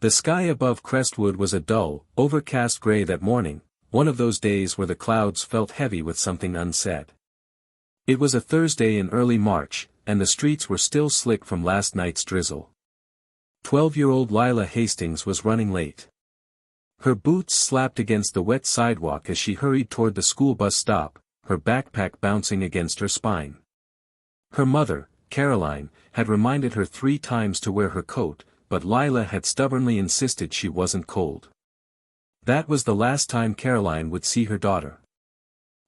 The sky above Crestwood was a dull, overcast gray that morning, one of those days where the clouds felt heavy with something unsaid. It was a Thursday in early March, and the streets were still slick from last night's drizzle. 12-year-old Lila Hastings was running late. Her boots slapped against the wet sidewalk as she hurried toward the school bus stop, her backpack bouncing against her spine. Her mother, Caroline, had reminded her 3 times to wear her coat, but Lila had stubbornly insisted she wasn't cold. That was the last time Caroline would see her daughter.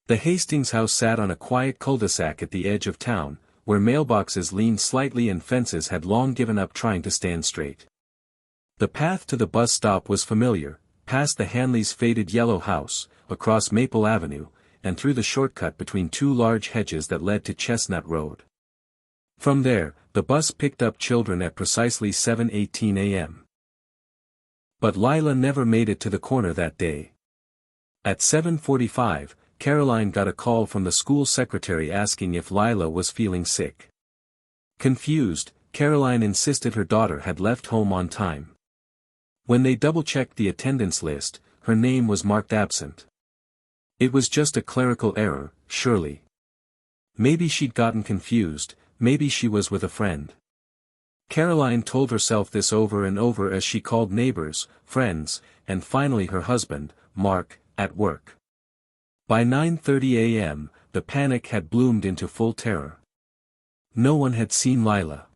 The Hastings house sat on a quiet cul-de-sac at the edge of town, where mailboxes leaned slightly and fences had long given up trying to stand straight. The path to the bus stop was familiar, past the Hanleys' faded yellow house, across Maple Avenue, and through the shortcut between 2 large hedges that led to Chestnut Road. From there, the bus picked up children at precisely 7:18 a.m. But Lila never made it to the corner that day. At 7:45, Caroline got a call from the school secretary asking if Lila was feeling sick. Confused, Caroline insisted her daughter had left home on time. When they double-checked the attendance list, her name was marked absent. It was just a clerical error, surely. Maybe she'd gotten confused, maybe she was with a friend. Caroline told herself this over and over as she called neighbors, friends, and finally her husband, Mark, at work. By 9:30 a.m., the panic had bloomed into full terror. No one had seen Lila.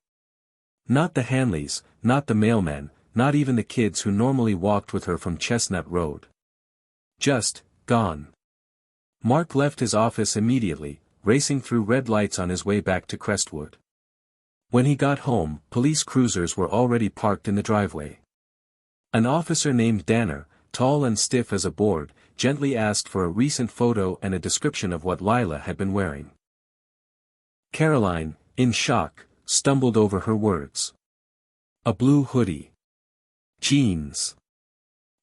Not the Hanleys, not the mailman, not even the kids who normally walked with her from Chestnut Road. Just, gone. Mark left his office immediately, racing through red lights on his way back to Crestwood. When he got home, police cruisers were already parked in the driveway. An officer named Danner, tall and stiff as a board, gently asked for a recent photo and a description of what Lila had been wearing. Caroline, in shock, stumbled over her words. A blue hoodie. Jeans.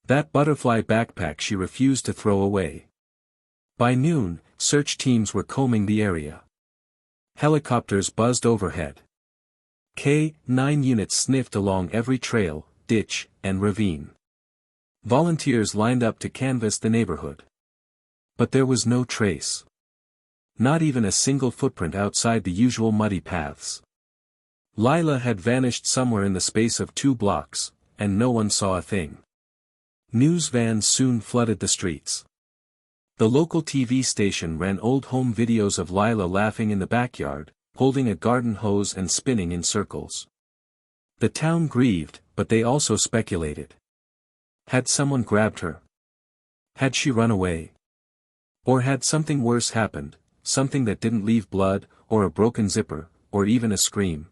That butterfly backpack she refused to throw away. By noon, search teams were combing the area. Helicopters buzzed overhead. K-9 units sniffed along every trail, ditch, and ravine. Volunteers lined up to canvass the neighborhood. But there was no trace. Not even a single footprint outside the usual muddy paths. Lila had vanished somewhere in the space of 2 blocks, and no one saw a thing. News vans soon flooded the streets. The local TV station ran old home videos of Lila laughing in the backyard, holding a garden hose and spinning in circles. The town grieved, but they also speculated. Had someone grabbed her? Had she run away? Or had something worse happened, something that didn't leave blood, or a broken zipper, or even a scream?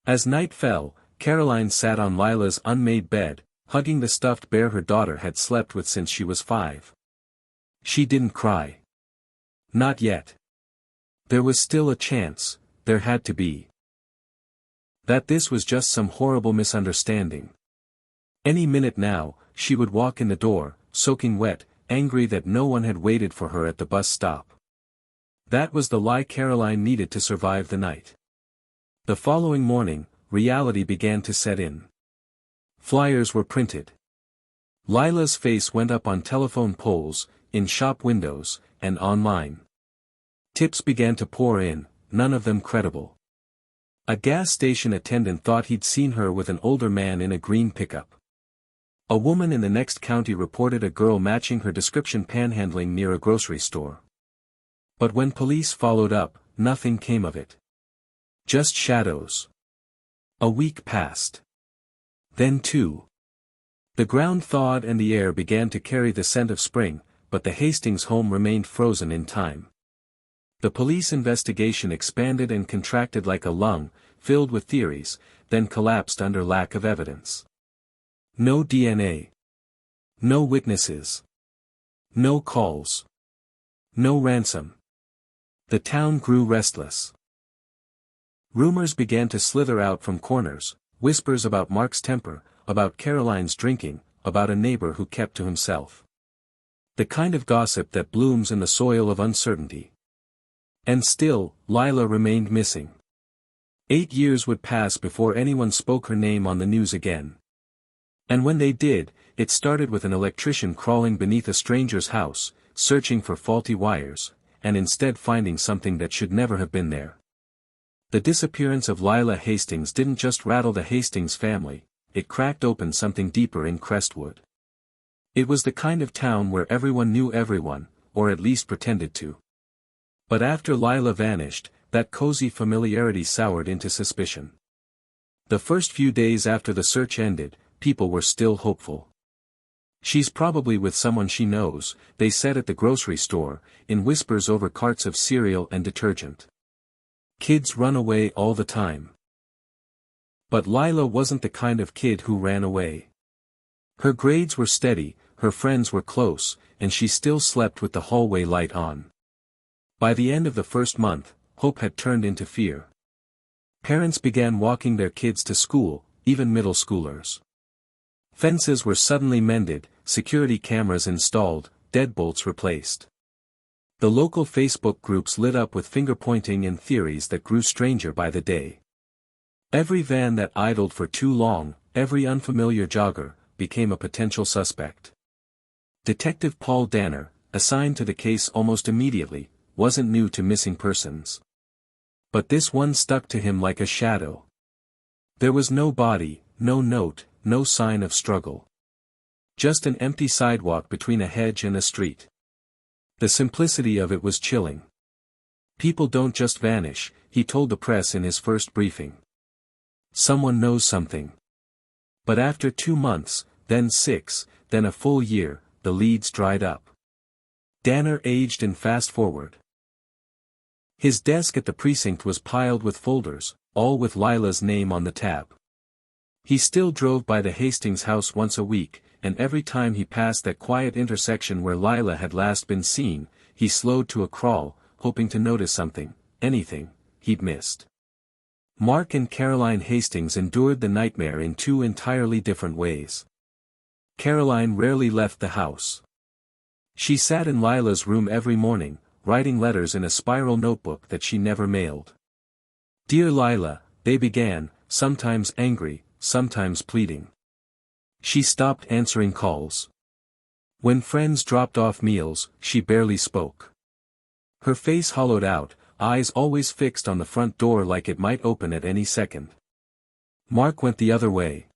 As night fell, Caroline sat on Lila's unmade bed, hugging the stuffed bear her daughter had slept with since she was 5. She didn't cry. Not yet. There was still a chance, there had to be. That this was just some horrible misunderstanding. Any minute now, she would walk in the door, soaking wet, angry that no one had waited for her at the bus stop. That was the lie Caroline needed to survive the night. The following morning, reality began to set in. Flyers were printed. Lila's face went up on telephone poles, in shop windows, and online. Tips began to pour in, none of them credible. A gas station attendant thought he'd seen her with an older man in a green pickup. A woman in the next county reported a girl matching her description panhandling near a grocery store. But when police followed up, nothing came of it. Just shadows. A week passed. Then 2. The ground thawed and the air began to carry the scent of spring, but the Hastings home remained frozen in time. The police investigation expanded and contracted like a lung, filled with theories, then collapsed under lack of evidence. No DNA. No witnesses. No calls. No ransom. The town grew restless. Rumors began to slither out from corners, whispers about Mark's temper, about Caroline's drinking, about a neighbor who kept to himself. The kind of gossip that blooms in the soil of uncertainty. And still, Lila remained missing. 8 years would pass before anyone spoke her name on the news again. And when they did, it started with an electrician crawling beneath a stranger's house, searching for faulty wires, and instead finding something that should never have been there. The disappearance of Lila Hastings didn't just rattle the Hastings family, it cracked open something deeper in Crestwood. It was the kind of town where everyone knew everyone, or at least pretended to. But after Lila vanished, that cozy familiarity soured into suspicion. The first few days after the search ended, people were still hopeful. "She's probably with someone she knows," they said at the grocery store, in whispers over carts of cereal and detergent. "Kids run away all the time." But Lila wasn't the kind of kid who ran away. Her grades were steady, her friends were close, and she still slept with the hallway light on. By the end of the first month, hope had turned into fear. Parents began walking their kids to school, even middle schoolers. Fences were suddenly mended, security cameras installed, deadbolts replaced. The local Facebook groups lit up with finger-pointing and theories that grew stranger by the day. Every van that idled for too long, every unfamiliar jogger, became a potential suspect. Detective Paul Danner, assigned to the case almost immediately, wasn't new to missing persons. But this one stuck to him like a shadow. There was no body, no note, no sign of struggle. Just an empty sidewalk between a hedge and a street. The simplicity of it was chilling. "People don't just vanish," he told the press in his first briefing. "Someone knows something." But after 2 months, then 6, then a full year, the leads dried up. Danner aged and fast-forward. His desk at the precinct was piled with folders, all with Lila's name on the tab. He still drove by the Hastings house once a week, and every time he passed that quiet intersection where Lila had last been seen, he slowed to a crawl, hoping to notice something, anything, he'd missed. Mark and Caroline Hastings endured the nightmare in 2 entirely different ways. Caroline rarely left the house. She sat in Lila's room every morning, writing letters in a spiral notebook that she never mailed. "Dear Lila," they began, sometimes angry, sometimes pleading. She stopped answering calls. When friends dropped off meals, she barely spoke. Her face hollowed out, eyes always fixed on the front door like it might open at any second. Mark went the other way.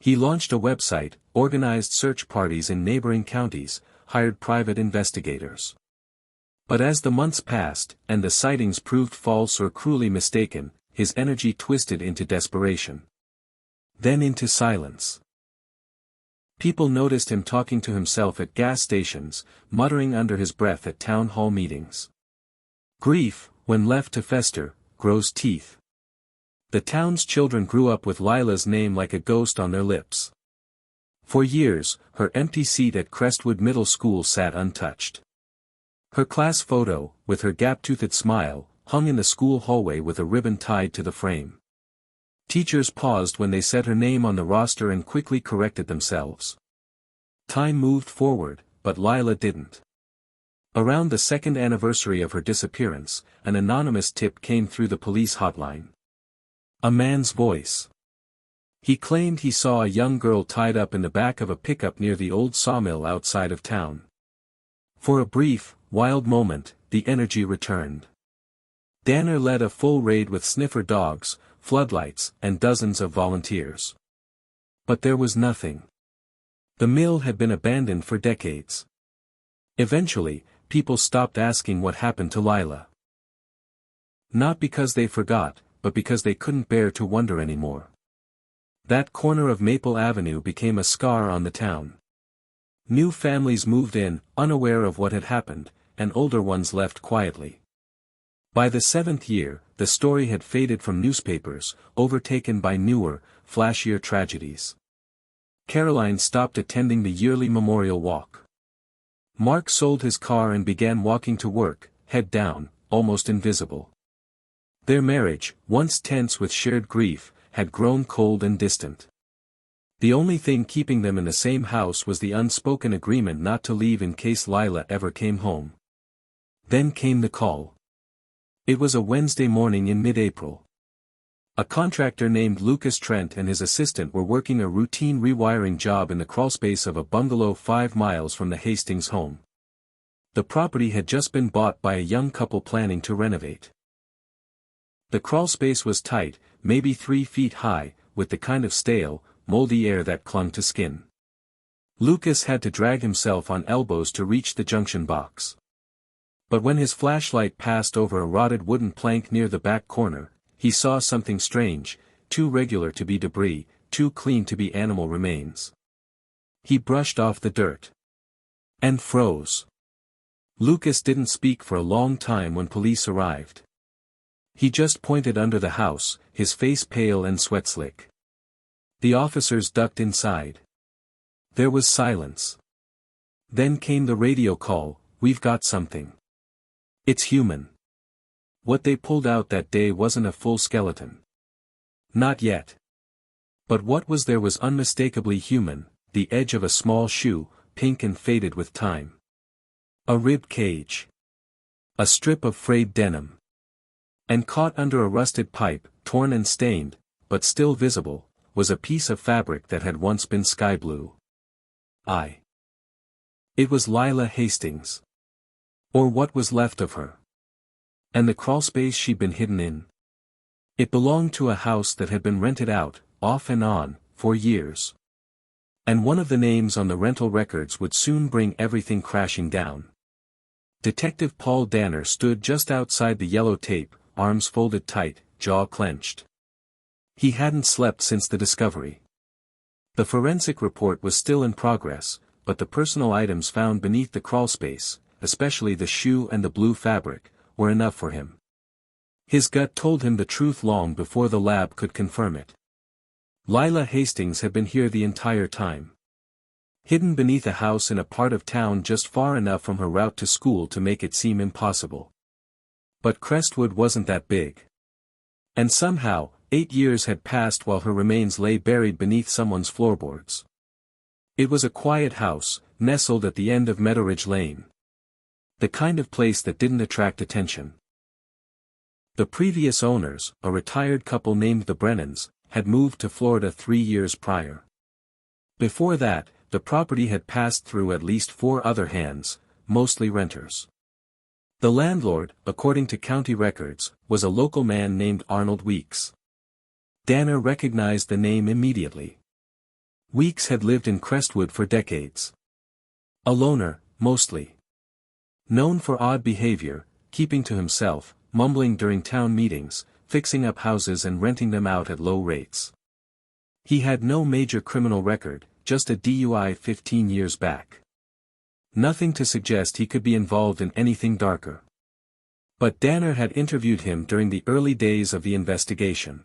He launched a website, organized search parties in neighboring counties, hired private investigators. But as the months passed, and the sightings proved false or cruelly mistaken, his energy twisted into desperation. Then into silence. People noticed him talking to himself at gas stations, muttering under his breath at town hall meetings. Grief, when left to fester, grows teeth. The town's children grew up with Lila's name like a ghost on their lips. For years, her empty seat at Crestwood Middle School sat untouched. Her class photo, with her gap-toothed smile, hung in the school hallway with a ribbon tied to the frame. Teachers paused when they said her name on the roster and quickly corrected themselves. Time moved forward, but Lila didn't. Around the 2nd anniversary of her disappearance, an anonymous tip came through the police hotline. A man's voice. He claimed he saw a young girl tied up in the back of a pickup near the old sawmill outside of town. For a brief, wild moment, the energy returned. Danner led a full raid with sniffer dogs, floodlights, and dozens of volunteers. But there was nothing. The mill had been abandoned for decades. Eventually, people stopped asking what happened to Lila. Not because they forgot, but because they couldn't bear to wonder anymore. That corner of Maple Avenue became a scar on the town. New families moved in, unaware of what had happened, and older ones left quietly. By the 7th year, the story had faded from newspapers, overtaken by newer, flashier tragedies. Caroline stopped attending the yearly memorial walk. Mark sold his car and began walking to work, head down, almost invisible. Their marriage, once tense with shared grief, had grown cold and distant. The only thing keeping them in the same house was the unspoken agreement not to leave in case Lila ever came home. Then came the call. It was a Wednesday morning in mid-April. A contractor named Lucas Trent and his assistant were working a routine rewiring job in the crawlspace of a bungalow 5 miles from the Hastings home. The property had just been bought by a young couple planning to renovate. The crawlspace was tight, maybe 3 feet high, with the kind of stale, moldy air that clung to skin. Lucas had to drag himself on elbows to reach the junction box. But when his flashlight passed over a rotted wooden plank near the back corner, he saw something strange, too regular to be debris, too clean to be animal remains. He brushed off the dirt. And froze. Lucas didn't speak for a long time when police arrived. He just pointed under the house, his face pale and sweat-slick. The officers ducked inside. There was silence. Then came the radio call, "We've got something. It's human." What they pulled out that day wasn't a full skeleton. Not yet. But what was there was unmistakably human, the edge of a small shoe, pink and faded with time. A rib cage. A strip of frayed denim. And caught under a rusted pipe, torn and stained, but still visible, was a piece of fabric that had once been sky blue. It was Lila Hastings. Or what was left of her. And the crawlspace she'd been hidden in. It belonged to a house that had been rented out, off and on, for years. And one of the names on the rental records would soon bring everything crashing down. Detective Paul Danner stood just outside the yellow tape, arms folded tight, jaw clenched. He hadn't slept since the discovery. The forensic report was still in progress, but the personal items found beneath the crawlspace, especially the shoe and the blue fabric, were enough for him. His gut told him the truth long before the lab could confirm it. Lila Hastings had been here the entire time. Hidden beneath a house in a part of town just far enough from her route to school to make it seem impossible. But Crestwood wasn't that big. And somehow, 8 years had passed while her remains lay buried beneath someone's floorboards. It was a quiet house, nestled at the end of Meadowridge Lane. The kind of place that didn't attract attention. The previous owners, a retired couple named the Brennans, had moved to Florida 3 years prior. Before that, the property had passed through at least 4 other hands, mostly renters. The landlord, according to county records, was a local man named Arnold Weeks. Danner recognized the name immediately. Weeks had lived in Crestwood for decades. A loner, mostly. Known for odd behavior, keeping to himself, mumbling during town meetings, fixing up houses and renting them out at low rates. He had no major criminal record, just a DUI 15 years back. Nothing to suggest he could be involved in anything darker. But Danner had interviewed him during the early days of the investigation.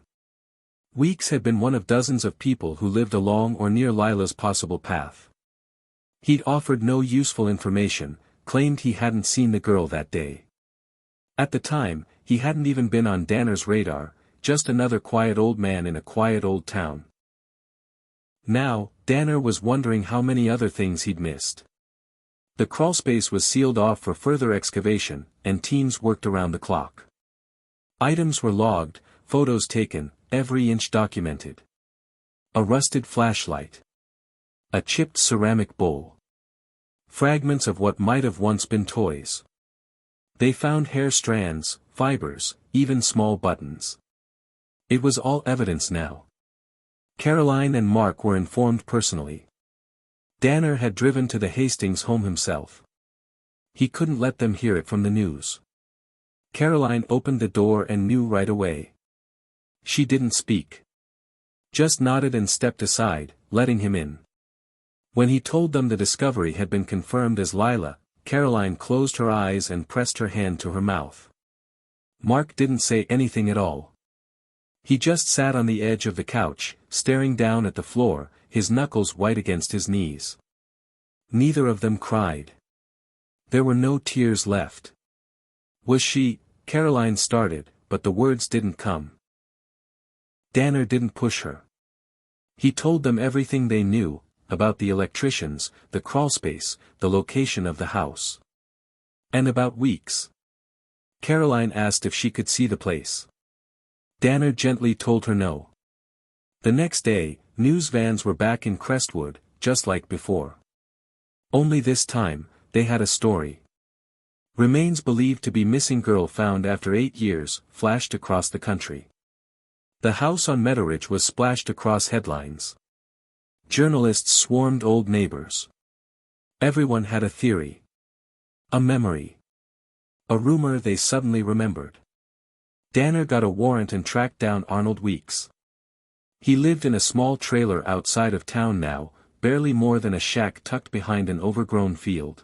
Weeks had been one of dozens of people who lived along or near Lila's possible path. He'd offered no useful information, claimed he hadn't seen the girl that day. At the time, he hadn't even been on Danner's radar, just another quiet old man in a quiet old town. Now, Danner was wondering how many other things he'd missed. The crawlspace was sealed off for further excavation, and teams worked around the clock. Items were logged, photos taken, every inch documented. A rusted flashlight. A chipped ceramic bowl. Fragments of what might have once been toys. They found hair strands, fibers, even small buttons. It was all evidence now. Caroline and Mark were informed personally. Danner had driven to the Hastings home himself. He couldn't let them hear it from the news. Caroline opened the door and knew right away. She didn't speak. Just nodded and stepped aside, letting him in. When he told them the discovery had been confirmed as Lila, Caroline closed her eyes and pressed her hand to her mouth. Mark didn't say anything at all. He just sat on the edge of the couch, staring down at the floor, his knuckles white against his knees. Neither of them cried. There were no tears left. Was she? Caroline started, but the words didn't come. Danner didn't push her. He told them everything they knew, about the electricians, the crawlspace, the location of the house. And about Weeks. Caroline asked if she could see the place. Danner gently told her no. The next day, news vans were back in Crestwood, just like before. Only this time, they had a story. Remains believed to be missing girl found after 8 years, flashed across the country. The house on Meadowridge was splashed across headlines. Journalists swarmed old neighbors. Everyone had a theory. A memory. A rumor they suddenly remembered. Danner got a warrant and tracked down Arnold Weeks. He lived in a small trailer outside of town now, barely more than a shack tucked behind an overgrown field.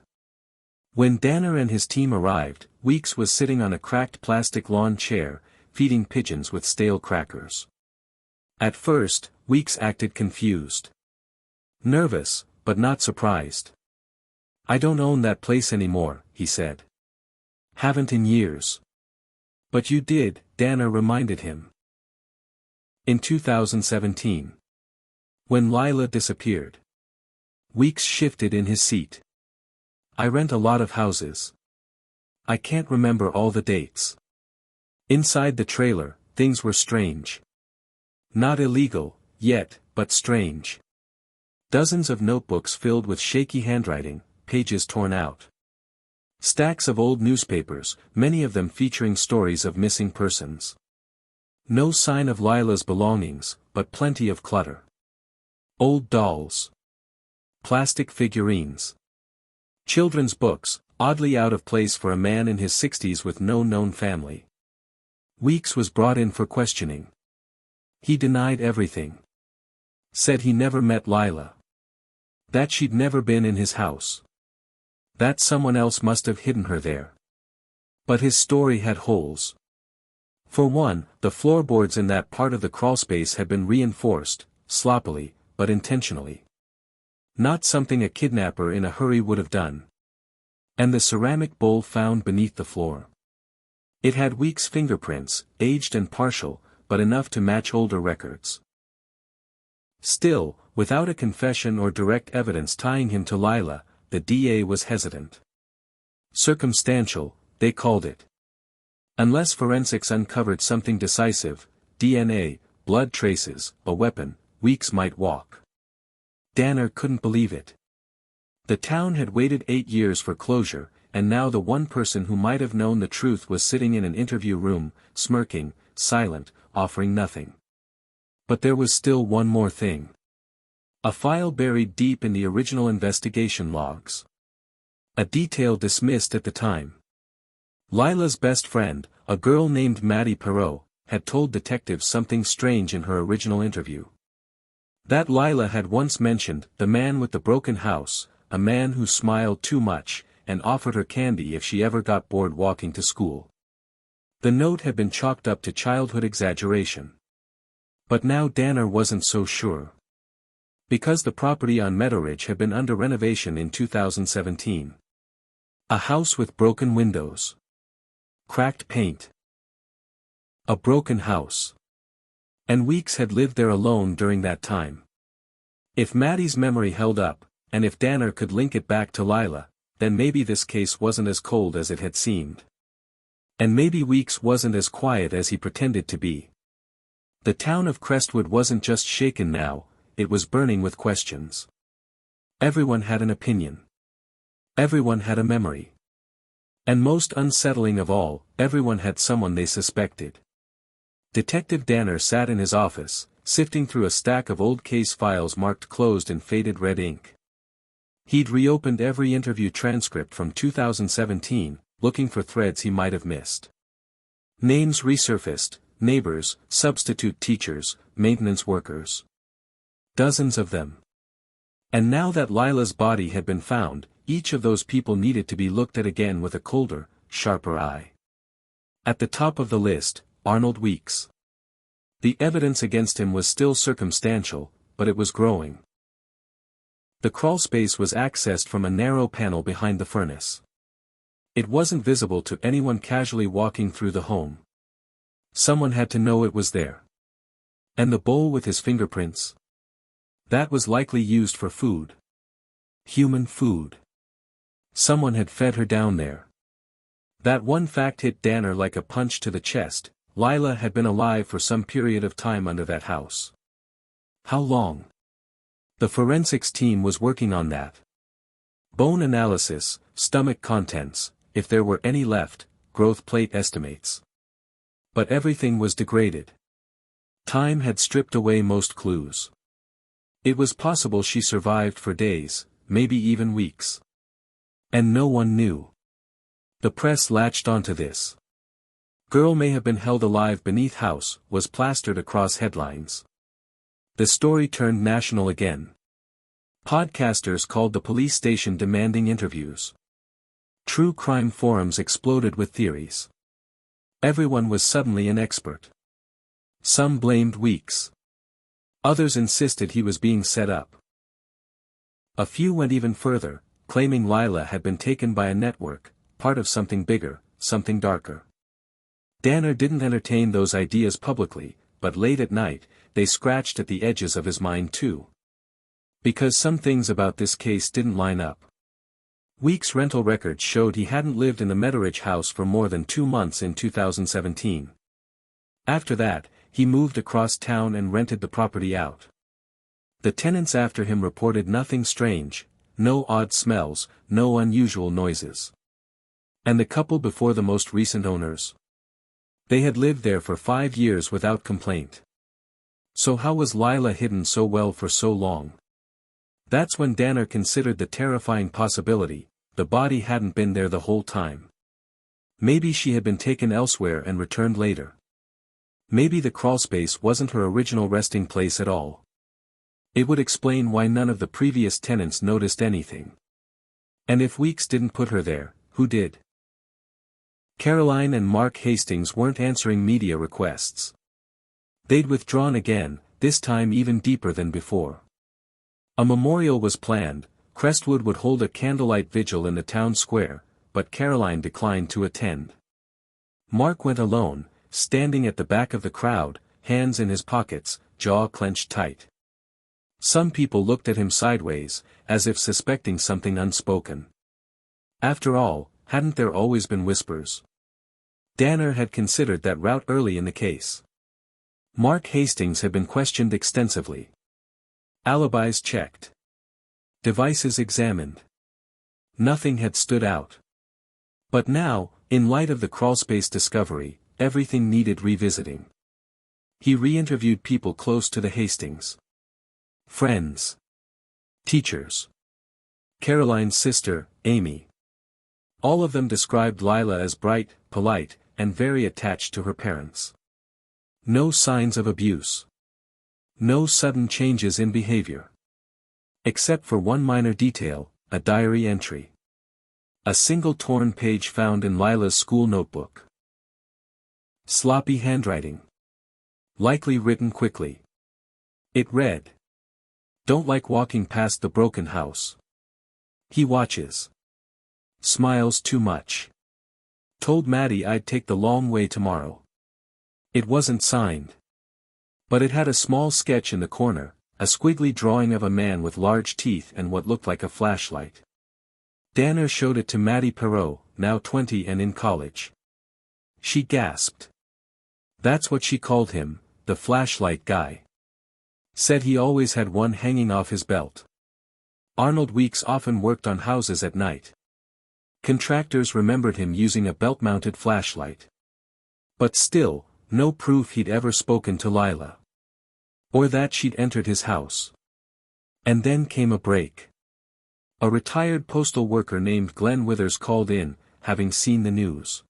When Danner and his team arrived, Weeks was sitting on a cracked plastic lawn chair, feeding pigeons with stale crackers. At first, Weeks acted confused. Nervous, but not surprised. "I don't own that place anymore," he said. "Haven't in years." "But you did," Danner reminded him. "In 2017. When Lila disappeared." Weeks shifted in his seat. "I rent a lot of houses. I can't remember all the dates." Inside the trailer, things were strange. Not illegal, yet, but strange. Dozens of notebooks filled with shaky handwriting, pages torn out. Stacks of old newspapers, many of them featuring stories of missing persons. No sign of Lila's belongings, but plenty of clutter. Old dolls. Plastic figurines. Children's books, oddly out of place for a man in his 60s with no known family. Weeks was brought in for questioning. He denied everything. Said he never met Lila. That she'd never been in his house. That someone else must have hidden her there. But his story had holes. For one, the floorboards in that part of the crawlspace had been reinforced, sloppily, but intentionally. Not something a kidnapper in a hurry would have done. And the ceramic bowl found beneath the floor. It had Weeks' fingerprints, aged and partial, but enough to match older records. Still, without a confession or direct evidence tying him to Lila, the DA was hesitant. Circumstantial, they called it. Unless forensics uncovered something decisive, DNA, blood traces, a weapon, Weeks might walk. Danner couldn't believe it. The town had waited 8 years for closure, and now the one person who might have known the truth was sitting in an interview room, smirking, silent, offering nothing. But there was still one more thing. A file buried deep in the original investigation logs. A detail dismissed at the time. Lila's best friend, a girl named Maddie Perot, had told detectives something strange in her original interview. That Lila had once mentioned the man with the broken house, a man who smiled too much, and offered her candy if she ever got bored walking to school. The note had been chalked up to childhood exaggeration. But now Danner wasn't so sure. Because the property on Meadowridge had been under renovation in 2017. A house with broken windows. Cracked paint. A broken house. And Weeks had lived there alone during that time. If Maddie's memory held up, and if Danner could link it back to Lila, then maybe this case wasn't as cold as it had seemed. And maybe Weeks wasn't as quiet as he pretended to be. The town of Crestwood wasn't just shaken now, it was burning with questions. Everyone had an opinion. Everyone had a memory. And most unsettling of all, everyone had someone they suspected. Detective Danner sat in his office, sifting through a stack of old case files marked closed in faded red ink. He'd reopened every interview transcript from 2017, looking for threads he might have missed. Names resurfaced, neighbors, substitute teachers, maintenance workers. Dozens of them. And now that Lila's body had been found, each of those people needed to be looked at again with a colder, sharper eye. At the top of the list, Arnold Weeks. The evidence against him was still circumstantial, but it was growing. The crawlspace was accessed from a narrow panel behind the furnace. It wasn't visible to anyone casually walking through the home. Someone had to know it was there. And the bowl with his fingerprints? That was likely used for food. Human food. Someone had fed her down there. That one fact hit Danner like a punch to the chest. Lila had been alive for some period of time under that house. How long? The forensics team was working on that. Bone analysis, stomach contents, if there were any left, growth plate estimates. But everything was degraded. Time had stripped away most clues. It was possible she survived for days, maybe even weeks. And no one knew. The press latched onto this. Girl may have been held alive beneath house, was plastered across headlines. The story turned national again. Podcasters called the police station demanding interviews. True crime forums exploded with theories. Everyone was suddenly an expert. Some blamed Weeks. Others insisted he was being set up. A few went even further, claiming Lila had been taken by a network, part of something bigger, something darker. Danner didn't entertain those ideas publicly, but late at night, they scratched at the edges of his mind too. Because some things about this case didn't line up. Weeks' rental records showed he hadn't lived in the Metteridge house for more than 2 months in 2017. After that, he moved across town and rented the property out. The tenants after him reported nothing strange, no odd smells, no unusual noises. And the couple before the most recent owners? They had lived there for 5 years without complaint. So how was Lila hidden so well for so long? That's when Danner considered the terrifying possibility, the body hadn't been there the whole time. Maybe she had been taken elsewhere and returned later. Maybe the crawlspace wasn't her original resting place at all. It would explain why none of the previous tenants noticed anything. And if Weeks didn't put her there, who did? Caroline and Mark Hastings weren't answering media requests. They'd withdrawn again, this time even deeper than before. A memorial was planned, Crestwood would hold a candlelight vigil in the town square, but Caroline declined to attend. Mark went alone, standing at the back of the crowd, hands in his pockets, jaw clenched tight. Some people looked at him sideways, as if suspecting something unspoken. After all, hadn't there always been whispers? Danner had considered that route early in the case. Mark Hastings had been questioned extensively. Alibis checked. Devices examined. Nothing had stood out. But now, in light of the crawlspace discovery, everything needed revisiting. He re-interviewed people close to the Hastings. Friends. Teachers. Caroline's sister, Amy. All of them described Lila as bright, polite, and very attached to her parents. No signs of abuse. No sudden changes in behavior. Except for one minor detail, a diary entry. A single torn page found in Lila's school notebook. Sloppy handwriting. Likely written quickly. It read. Don't like walking past the broken house. He watches. Smiles too much. Told Maddie I'd take the long way tomorrow. It wasn't signed. But it had a small sketch in the corner, a squiggly drawing of a man with large teeth and what looked like a flashlight. Danner showed it to Maddie Perot, now 20 and in college. She gasped. That's what she called him, the flashlight guy. Said he always had one hanging off his belt. Arnold Weeks often worked on houses at night. Contractors remembered him using a belt-mounted flashlight. But still, no proof he'd ever spoken to Lila. Or that she'd entered his house. And then came a break. A retired postal worker named Glenn Withers called in, having seen the news.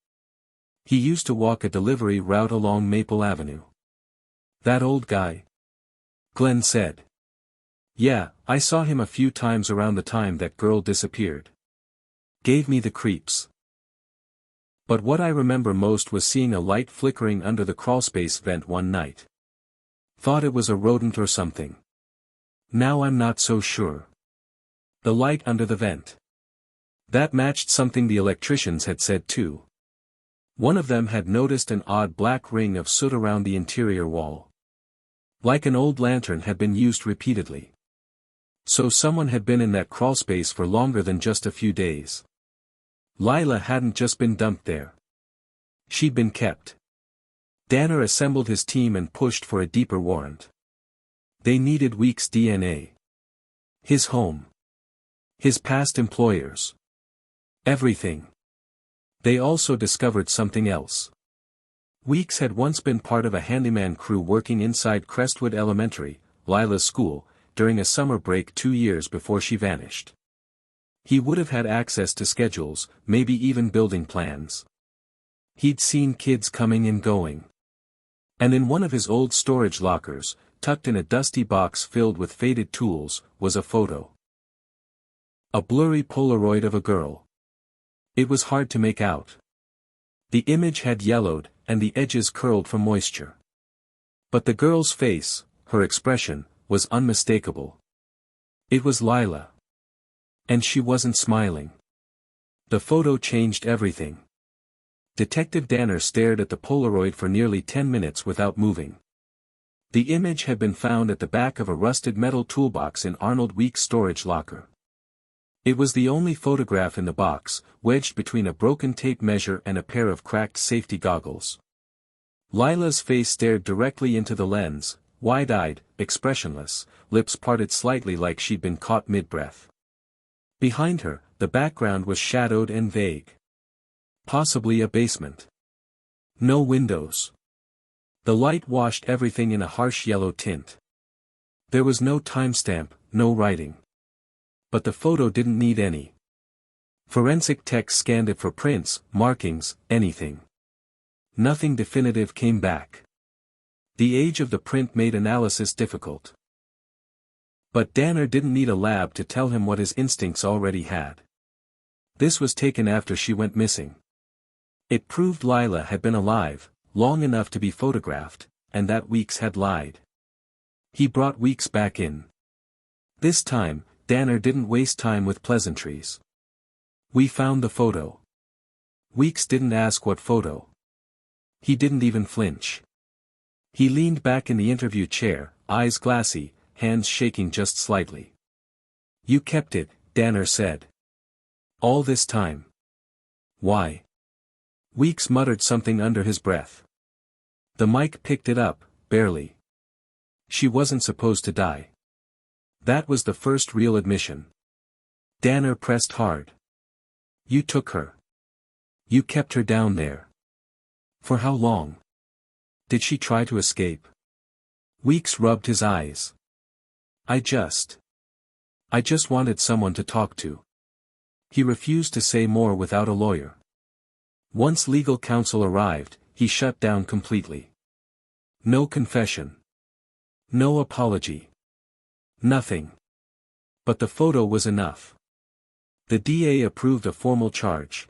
He used to walk a delivery route along Maple Avenue. That old guy? Glenn said. Yeah, I saw him a few times around the time that girl disappeared. Gave me the creeps. But what I remember most was seeing a light flickering under the crawlspace vent one night. Thought it was a rodent or something. Now I'm not so sure. The light under the vent. That matched something the electricians had said too. One of them had noticed an odd black ring of soot around the interior wall. Like an old lantern had been used repeatedly. So someone had been in that crawlspace for longer than just a few days. Lila hadn't just been dumped there. She'd been kept. Danner assembled his team and pushed for a deeper warrant. They needed Weeks' DNA. His home. His past employers. Everything. They also discovered something else. Weeks had once been part of a handyman crew working inside Crestwood Elementary, Lila's school, during a summer break 2 years before she vanished. He would have had access to schedules, maybe even building plans. He'd seen kids coming and going. And in one of his old storage lockers, tucked in a dusty box filled with faded tools, was a photo. A blurry Polaroid of a girl. It was hard to make out. The image had yellowed, and the edges curled from moisture. But the girl's face, her expression, was unmistakable. It was Lila. And she wasn't smiling. The photo changed everything. Detective Danner stared at the Polaroid for nearly 10 minutes without moving. The image had been found at the back of a rusted metal toolbox in Arnold Weeks' storage locker. It was the only photograph in the box, wedged between a broken tape measure and a pair of cracked safety goggles. Lila's face stared directly into the lens, wide-eyed, expressionless, lips parted slightly like she'd been caught mid-breath. Behind her, the background was shadowed and vague. Possibly a basement. No windows. The light washed everything in a harsh yellow tint. There was no timestamp, no writing. But the photo didn't need any. Forensic tech scanned it for prints, markings, anything. Nothing definitive came back. The age of the print made analysis difficult. But Danner didn't need a lab to tell him what his instincts already had. This was taken after she went missing. It proved Lila had been alive, long enough to be photographed, and that Weeks had lied. He brought Weeks back in. This time, Danner didn't waste time with pleasantries. We found the photo. Weeks didn't ask what photo. He didn't even flinch. He leaned back in the interview chair, eyes glassy, hands shaking just slightly. You kept it, Danner said. All this time. Why? Weeks muttered something under his breath. The mic picked it up, barely. She wasn't supposed to die. That was the first real admission. Danner pressed hard. You took her. You kept her down there. For how long? Did she try to escape? Weeks rubbed his eyes. I just wanted someone to talk to. He refused to say more without a lawyer. Once legal counsel arrived, he shut down completely. No confession. No apology. Nothing. But the photo was enough. The DA approved a formal charge.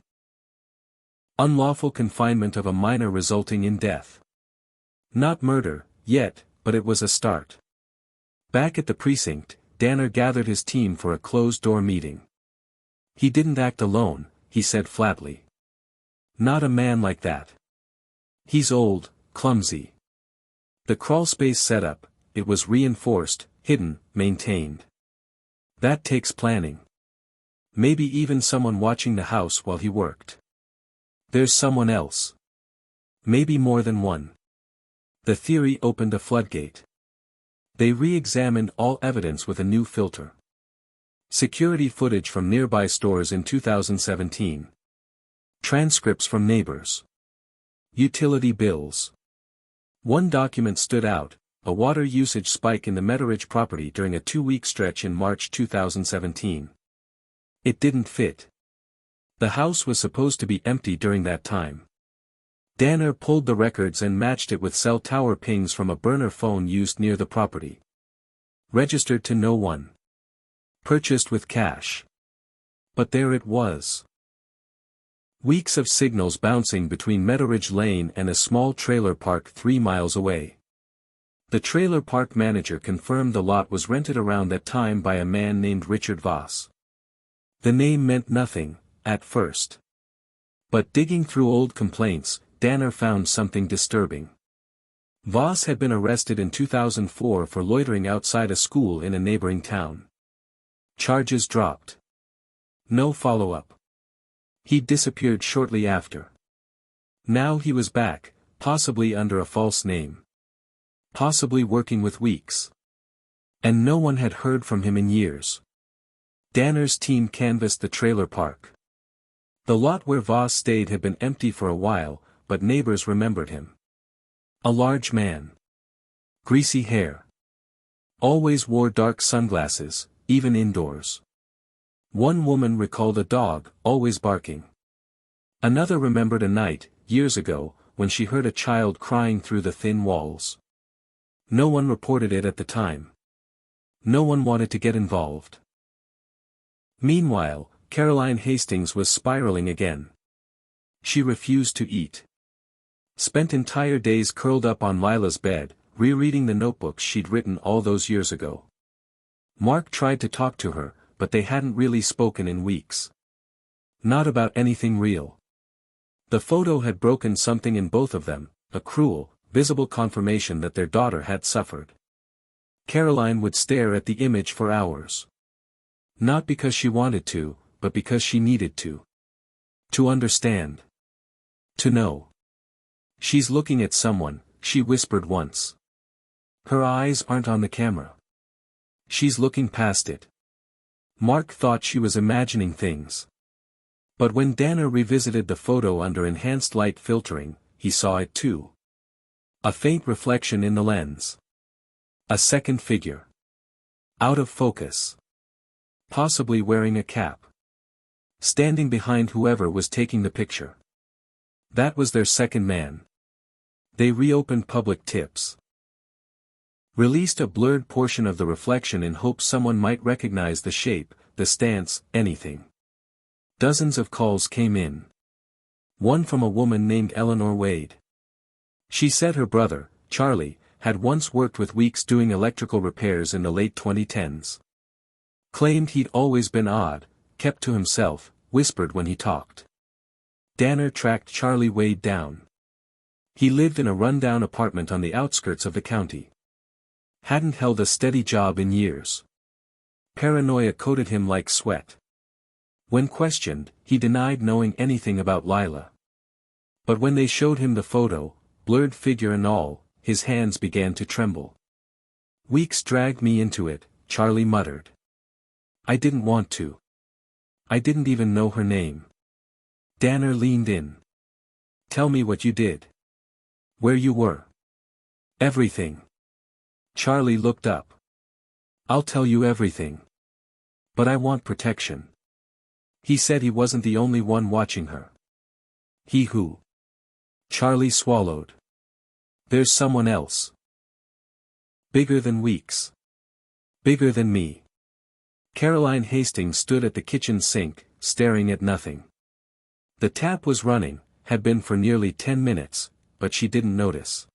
Unlawful confinement of a minor resulting in death. Not murder, yet, but it was a start. Back at the precinct, Danner gathered his team for a closed-door meeting. He didn't act alone, he said flatly. Not a man like that. He's old, clumsy. The Crawlspace setup, it was reinforced, hidden, maintained. That takes planning. Maybe even someone watching the house while he worked. There's someone else. Maybe more than one. The theory opened a floodgate. They re-examined all evidence with a new filter. Security footage from nearby stores in 2017. Transcripts from neighbors. Utility bills. One document stood out, a water usage spike in the Metteridge property during a 2-week stretch in March 2017. It didn't fit. The house was supposed to be empty during that time. Danner pulled the records and matched it with cell tower pings from a burner phone used near the property. Registered to no one. Purchased with cash. But there it was. Weeks of signals bouncing between Metteridge Lane and a small trailer park 3 miles away. The trailer park manager confirmed the lot was rented around that time by a man named Richard Voss. The name meant nothing, at first. But digging through old complaints, Danner found something disturbing. Voss had been arrested in 2004 for loitering outside a school in a neighboring town. Charges dropped. No follow-up. He disappeared shortly after. Now he was back, possibly under a false name. Possibly working with Weeks. And no one had heard from him in years. Danner's team canvassed the trailer park. The lot where Voss stayed had been empty for a while, but neighbors remembered him. A large man. Greasy hair. Always wore dark sunglasses, even indoors. One woman recalled a dog, always barking. Another remembered a night, years ago, when she heard a child crying through the thin walls. No one reported it at the time. No one wanted to get involved. Meanwhile, Caroline Hastings was spiraling again. She refused to eat. Spent entire days curled up on Lila's bed, rereading the notebooks she'd written all those years ago. Mark tried to talk to her, but they hadn't really spoken in weeks. Not about anything real. The photo had broken something in both of them, a cruel, visible confirmation that their daughter had suffered. Caroline would stare at the image for hours. Not because she wanted to, but because she needed to. To understand. To know. "She's looking at someone," she whispered once. "Her eyes aren't on the camera. She's looking past it." Mark thought she was imagining things. But when Danner revisited the photo under enhanced light filtering, he saw it too. A faint reflection in the lens. A second figure. Out of focus. Possibly wearing a cap. Standing behind whoever was taking the picture. That was their second man. They reopened public tips. Released a blurred portion of the reflection in hopes someone might recognize the shape, the stance, anything. Dozens of calls came in. One from a woman named Eleanor Wade. She said her brother, Charlie, had once worked with Weeks doing electrical repairs in the late 2010s. Claimed he'd always been odd, kept to himself, whispered when he talked. Danner tracked Charlie Wade down. He lived in a rundown apartment on the outskirts of the county. Hadn't held a steady job in years. Paranoia coated him like sweat. When questioned, he denied knowing anything about Lila. But when they showed him the photo, blurred figure and all, his hands began to tremble. "Weeks dragged me into it," Charlie muttered. "I didn't want to. I didn't even know her name." Danner leaned in. "Tell me what you did. Where you were. Everything." Charlie looked up. "I'll tell you everything. But I want protection." He said he wasn't the only one watching her. "He who?" Charlie swallowed. "There's someone else. Bigger than Weeks. Bigger than me." Caroline Hastings stood at the kitchen sink, staring at nothing. The tap was running, had been for nearly 10 minutes, but she didn't notice.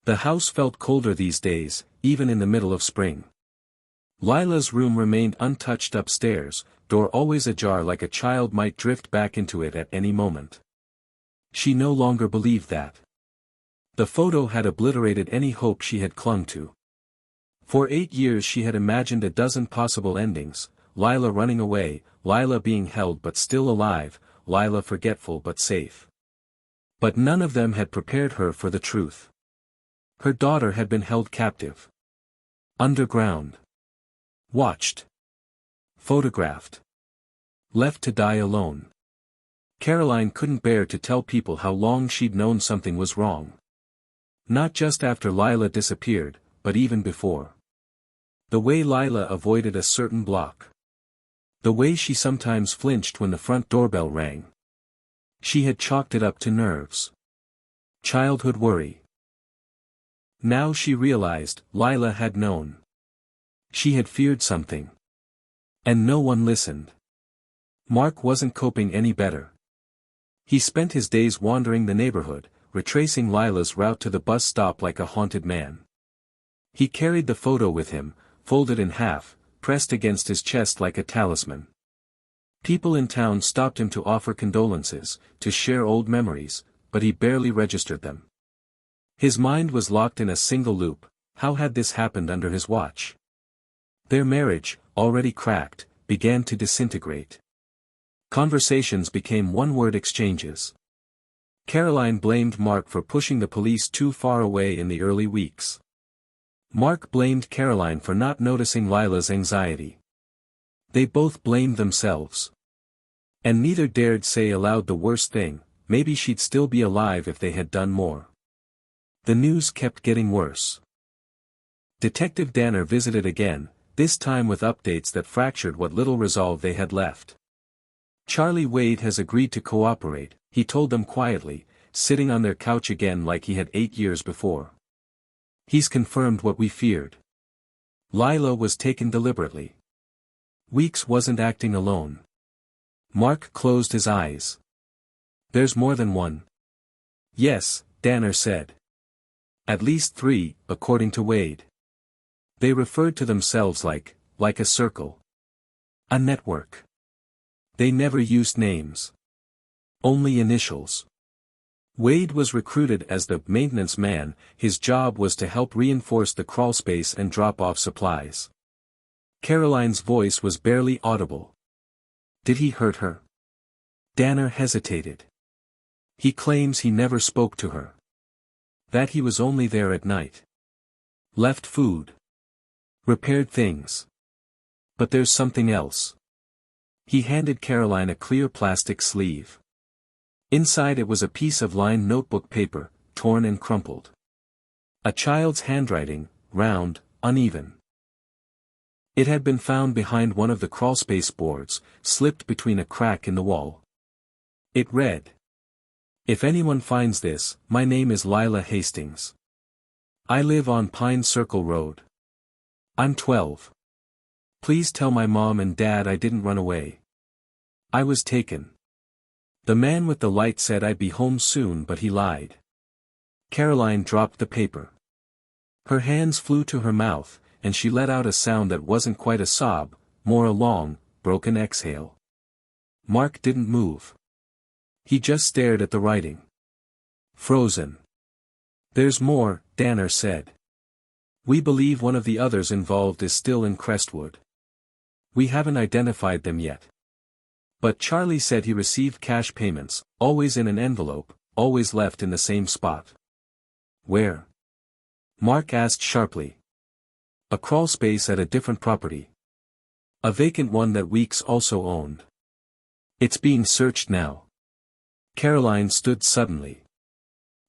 The house felt colder these days, even in the middle of spring. Lila's room remained untouched upstairs, door always ajar like a child might drift back into it at any moment. She no longer believed that. The photo had obliterated any hope she had clung to. For 8 years she had imagined a dozen possible endings, Lila running away, Lila being held but still alive, Lila forgetful but safe. But none of them had prepared her for the truth. Her daughter had been held captive. Underground. Watched. Photographed. Left to die alone. Caroline couldn't bear to tell people how long she'd known something was wrong. Not just after Lila disappeared, but even before. The way Lila avoided a certain block. The way she sometimes flinched when the front doorbell rang. She had chalked it up to nerves. Childhood worry. Now she realized, Lila had known. She had feared something. And no one listened. Mark wasn't coping any better. He spent his days wandering the neighborhood, retracing Lila's route to the bus stop like a haunted man. He carried the photo with him, folded in half, pressed against his chest like a talisman. People in town stopped him to offer condolences, to share old memories, but he barely registered them. His mind was locked in a single loop. How had this happened under his watch? Their marriage, already cracked, began to disintegrate. Conversations became one-word exchanges. Caroline blamed Mark for pushing the police too far away in the early weeks. Mark blamed Caroline for not noticing Lila's anxiety. They both blamed themselves. And neither dared say aloud the worst thing: maybe she'd still be alive if they had done more. The news kept getting worse. Detective Danner visited again, this time with updates that fractured what little resolve they had left. "Charlie Wade has agreed to cooperate," he told them quietly, sitting on their couch again like he had 8 years before. "He's confirmed what we feared." Lila was taken deliberately. Weeks wasn't acting alone. Mark closed his eyes. "There's more than one." "Yes," Danner said. "At least 3, according to Wade." They referred to themselves like a circle. A network. They never used names. Only initials. Wade was recruited as the maintenance man. His job was to help reinforce the crawlspace and drop off supplies. Caroline's voice was barely audible. "Did he hurt her?" Danner hesitated. "He claims he never spoke to her. That he was only there at night. Left food. Repaired things. But there's something else." He handed Caroline a clear plastic sleeve. Inside it was a piece of lined notebook paper, torn and crumpled. A child's handwriting, round, uneven. It had been found behind one of the crawlspace boards, slipped between a crack in the wall. It read: "If anyone finds this, my name is Lila Hastings. I live on Pine Circle Road. I'm 12. Please tell my mom and dad I didn't run away. I was taken." The man with the light said I'd be home soon, but he lied. Caroline dropped the paper. Her hands flew to her mouth, and she let out a sound that wasn't quite a sob, more a long, broken exhale. Mark didn't move. He just stared at the writing. Frozen. "There's more," Danner said. "We believe one of the others involved is still in Crestwood. We haven't identified them yet. But Charlie said he received cash payments, always in an envelope, always left in the same spot." "Where?" Mark asked sharply. "A crawlspace at a different property. A vacant one that Weeks also owned. It's being searched now." Caroline stood suddenly.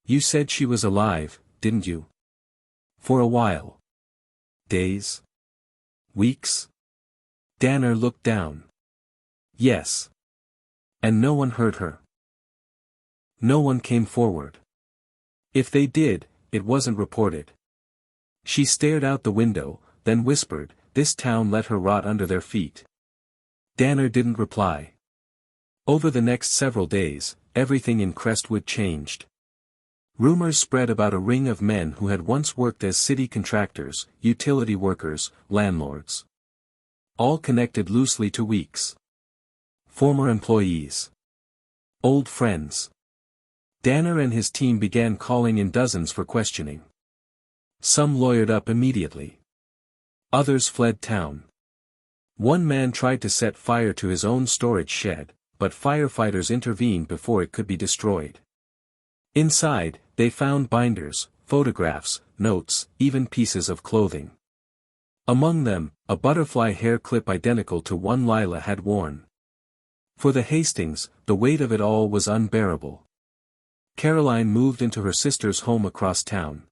"You said she was alive, didn't you?" "For a while." "Days? Weeks?" Danner looked down. "Yes. And no one heard her?" "No one came forward. If they did, it wasn't reported." She stared out the window, then whispered, "This town let her rot under their feet." Danner didn't reply. Over the next several days, everything in Crestwood changed. Rumors spread about a ring of men who had once worked as city contractors, utility workers, landlords. All connected loosely to Weeks. Former employees. Old friends. Danner and his team began calling in dozens for questioning. Some lawyered up immediately. Others fled town. One man tried to set fire to his own storage shed, but firefighters intervened before it could be destroyed. Inside, they found binders, photographs, notes, even pieces of clothing. Among them, a butterfly hair clip identical to one Lila had worn. For the Hastings, the weight of it all was unbearable. Caroline moved into her sister's home across town.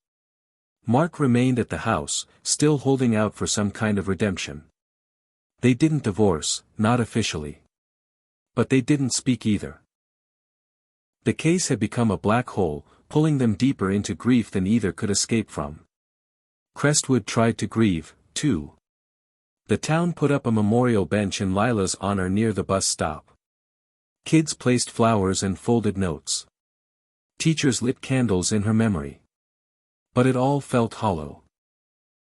Mark remained at the house, still holding out for some kind of redemption. They didn't divorce, not officially. But they didn't speak either. The case had become a black hole, pulling them deeper into grief than either could escape from. Crestwood tried to grieve, too. The town put up a memorial bench in Lila's honor near the bus stop. Kids placed flowers and folded notes. Teachers lit candles in her memory. But it all felt hollow.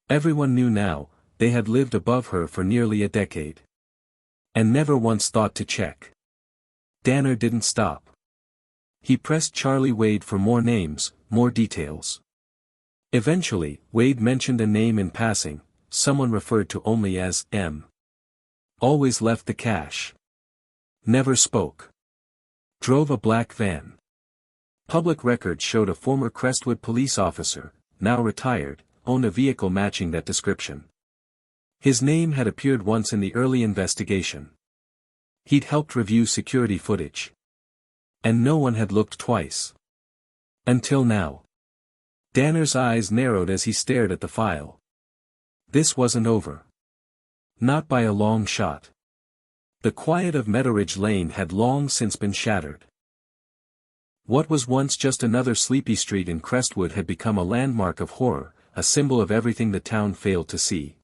Everyone knew now, they had lived above her for nearly a decade. And never once thought to check. Danner didn't stop. He pressed Charlie Wade for more names, more details. Eventually, Wade mentioned a name in passing, someone referred to only as M. Always left the cash. Never spoke. Drove a black van. Public records showed a former Crestwood police officer, now retired, owned a vehicle matching that description. His name had appeared once in the early investigation. He'd helped review security footage. And no one had looked twice. Until now. Danner's eyes narrowed as he stared at the file. This wasn't over. Not by a long shot. The quiet of Meadowridge Lane had long since been shattered. What was once just another sleepy street in Crestwood had become a landmark of horror, a symbol of everything the town failed to see.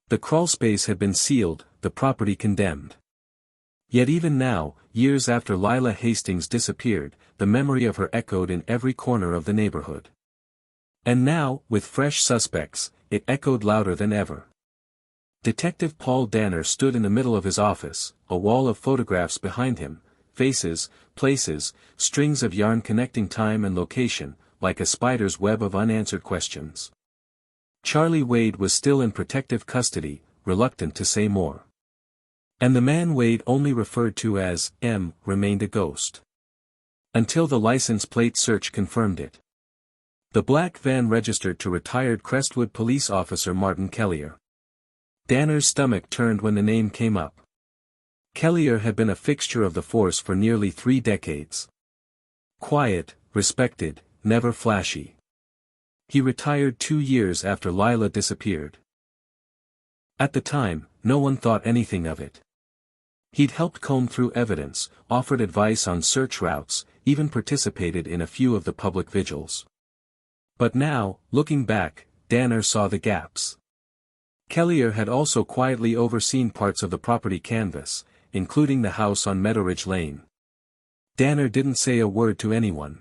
The crawlspace had been sealed, the property condemned. Yet even now, years after Lila Hastings disappeared, the memory of her echoed in every corner of the neighborhood. And now, with fresh suspects, it echoed louder than ever. Detective Paul Danner stood in the middle of his office, a wall of photographs behind him, faces, places, strings of yarn connecting time and location, like a spider's web of unanswered questions. Charlie Wade was still in protective custody, reluctant to say more. And the man Wade only referred to as M remained a ghost. Until the license plate search confirmed it. The black van registered to retired Crestwood police officer Martin Kellier. Danner's stomach turned when the name came up. Kellier had been a fixture of the force for nearly 3 decades. Quiet, respected, never flashy. He retired 2 years after Lila disappeared. At the time, no one thought anything of it. He'd helped comb through evidence, offered advice on search routes, even participated in a few of the public vigils. But now, looking back, Danner saw the gaps. Kellier had also quietly overseen parts of the property canvass, including the house on Meadowridge Lane. Danner didn't say a word to anyone.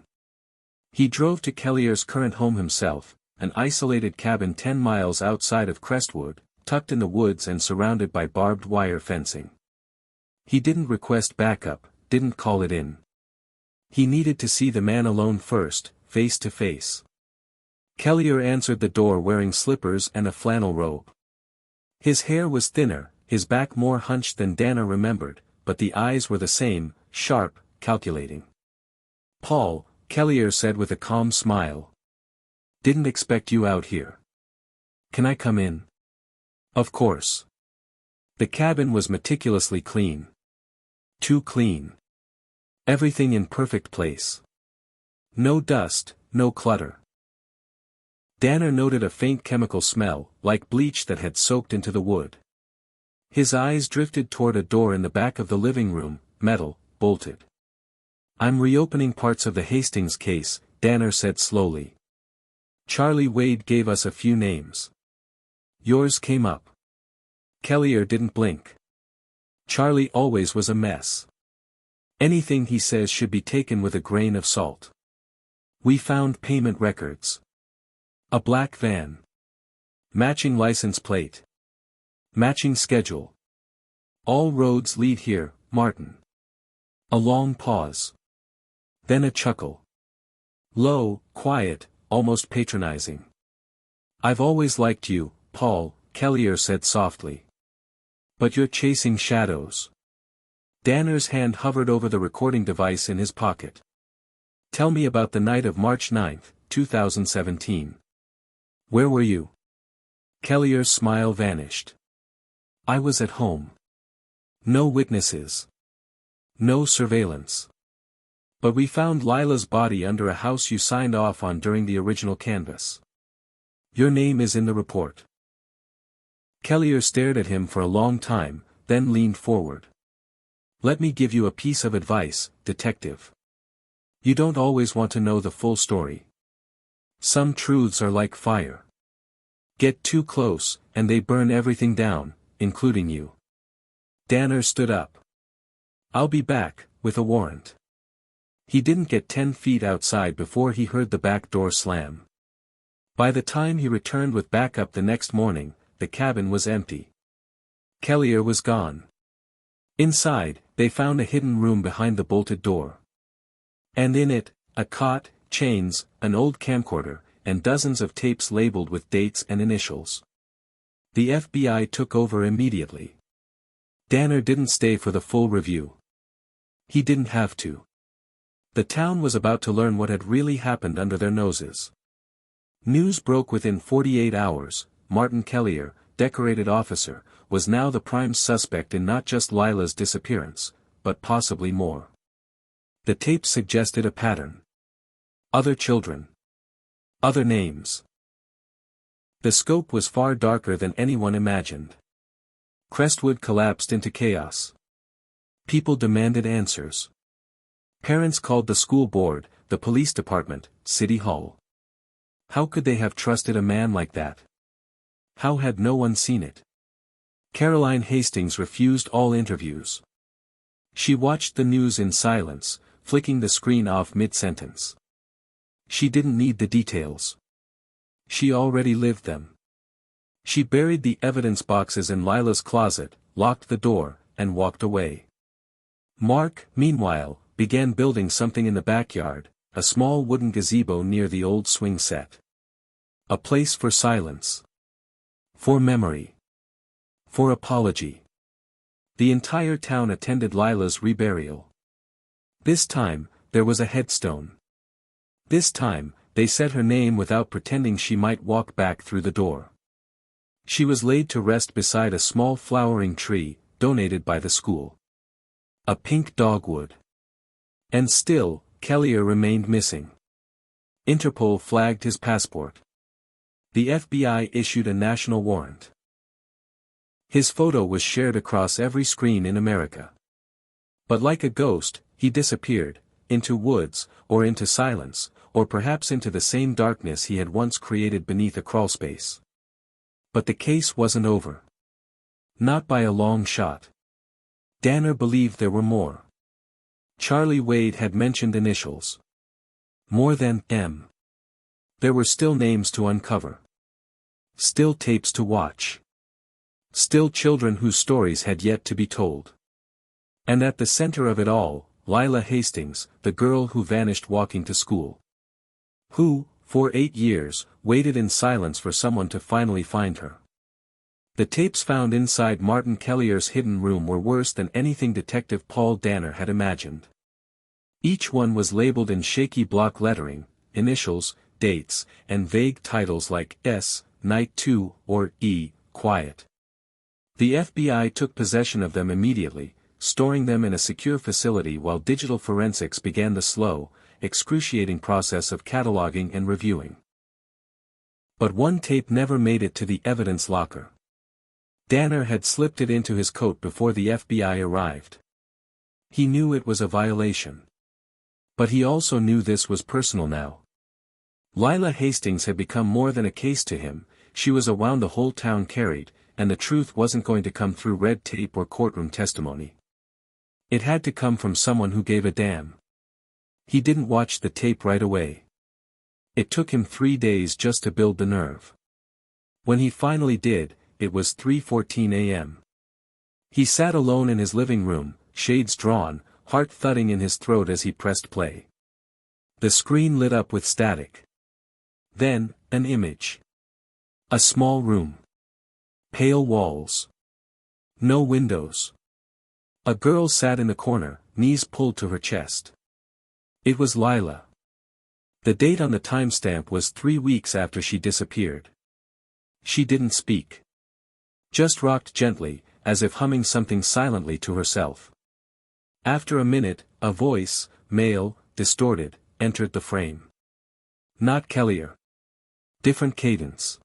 He drove to Kellier's current home himself, an isolated cabin 10 miles outside of Crestwood, tucked in the woods and surrounded by barbed wire fencing. He didn't request backup, didn't call it in. He needed to see the man alone first, face to face. Kellier answered the door wearing slippers and a flannel robe. His hair was thinner, his back more hunched than Danner remembered, but the eyes were the same, sharp, calculating. "Paul," Kellier said with a calm smile. "Didn't expect you out here. Can I come in?" Of course. The cabin was meticulously clean. Too clean. Everything in perfect place. No dust, no clutter. Danner noted a faint chemical smell, like bleach that had soaked into the wood. His eyes drifted toward a door in the back of the living room, metal, bolted. "I'm reopening parts of the Hastings case," Danner said slowly. "Charlie Wade gave us a few names. Yours came up." Kellier didn't blink. Charlie always was a mess. Anything he says should be taken with a grain of salt. "We found payment records. A black van. Matching license plate. Matching schedule. All roads lead here, Martin." A long pause. Then a chuckle. Low, quiet, almost patronizing. "I've always liked you, Paul," Kellier said softly. "But you're chasing shadows." Danner's hand hovered over the recording device in his pocket. "Tell me about the night of March 9, 2017. Where were you?" Kellier's smile vanished. "I was at home. No witnesses. No surveillance. But we found Lila's body under a house you signed off on during the original canvass. Your name is in the report." Kellier stared at him for a long time, then leaned forward. "Let me give you a piece of advice, detective. You don't always want to know the full story. Some truths are like fire. Get too close, and they burn everything down, including you." Danner stood up. "I'll be back, with a warrant." He didn't get 10 feet outside before he heard the back door slam. By the time he returned with backup the next morning, the cabin was empty. Kellier was gone. Inside, they found a hidden room behind the bolted door. And in it, a cot, chains, an old camcorder, and dozens of tapes labeled with dates and initials. The FBI took over immediately. Danner didn't stay for the full review. He didn't have to. The town was about to learn what had really happened under their noses. News broke within 48 hours. Martin Kelliher, decorated officer, was now the prime suspect in not just Lila's disappearance, but possibly more. The tapes suggested a pattern. Other children. Other names. The scope was far darker than anyone imagined. Crestwood collapsed into chaos. People demanded answers. Parents called the school board, the police department, City Hall. How could they have trusted a man like that? How had no one seen it? Caroline Hastings refused all interviews. She watched the news in silence, flicking the screen off mid-sentence. She didn't need the details. She already lived them. She buried the evidence boxes in Lila's closet, locked the door, and walked away. Mark, meanwhile, began building something in the backyard, a small wooden gazebo near the old swing set. A place for silence. For memory. For apology. The entire town attended Lila's reburial. This time, there was a headstone. This time, they said her name without pretending she might walk back through the door. She was laid to rest beside a small flowering tree, donated by the school. A pink dogwood. And still, Kelliher remained missing. Interpol flagged his passport. The FBI issued a national warrant. His photo was shared across every screen in America. But like a ghost, he disappeared, into woods, or into silence, or perhaps into the same darkness he had once created beneath a crawlspace. But the case wasn't over. Not by a long shot. Danner believed there were more. Charlie Wade had mentioned initials. More than M. There were still names to uncover. Still tapes to watch. Still children whose stories had yet to be told. And at the center of it all, Lila Hastings, the girl who vanished walking to school. Who, for 8 years, waited in silence for someone to finally find her. The tapes found inside Martin Kelliher's hidden room were worse than anything Detective Paul Danner had imagined. Each one was labeled in shaky block lettering, initials, dates, and vague titles like S, Night 2, or E, Quiet. The FBI took possession of them immediately, storing them in a secure facility while digital forensics began the slow, excruciating process of cataloging and reviewing. But one tape never made it to the evidence locker. Danner had slipped it into his coat before the FBI arrived. He knew it was a violation. But he also knew this was personal now. Lila Hastings had become more than a case to him, she was a wound the whole town carried, and the truth wasn't going to come through red tape or courtroom testimony. It had to come from someone who gave a damn. He didn't watch the tape right away. It took him 3 days just to build the nerve. When he finally did, it was 3:14 a.m. He sat alone in his living room, shades drawn, heart thudding in his throat as he pressed play. The screen lit up with static. Then, an image. A small room. Pale walls. No windows. A girl sat in the corner, knees pulled to her chest. It was Lila. The date on the timestamp was 3 weeks after she disappeared. She didn't speak. Just rocked gently, as if humming something silently to herself. After a minute, a voice, male, distorted, entered the frame. Not Kelliher. Different cadence.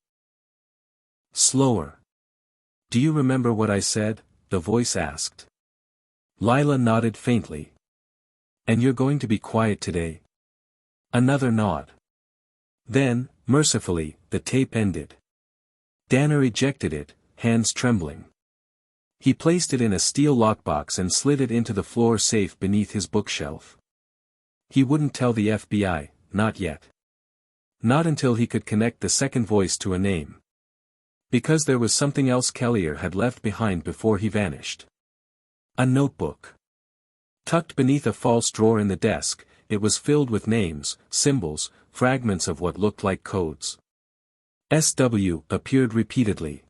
Slower. Do you remember what I said? The voice asked. Lila nodded faintly. And you're going to be quiet today? Another nod. Then, mercifully, the tape ended. Danner ejected it, hands trembling. He placed it in a steel lockbox and slid it into the floor safe beneath his bookshelf. He wouldn't tell the FBI, not yet. Not until he could connect the second voice to a name. Because there was something else Kelliher had left behind before he vanished. A notebook. Tucked beneath a false drawer in the desk, it was filled with names, symbols, fragments of what looked like codes. SW appeared repeatedly.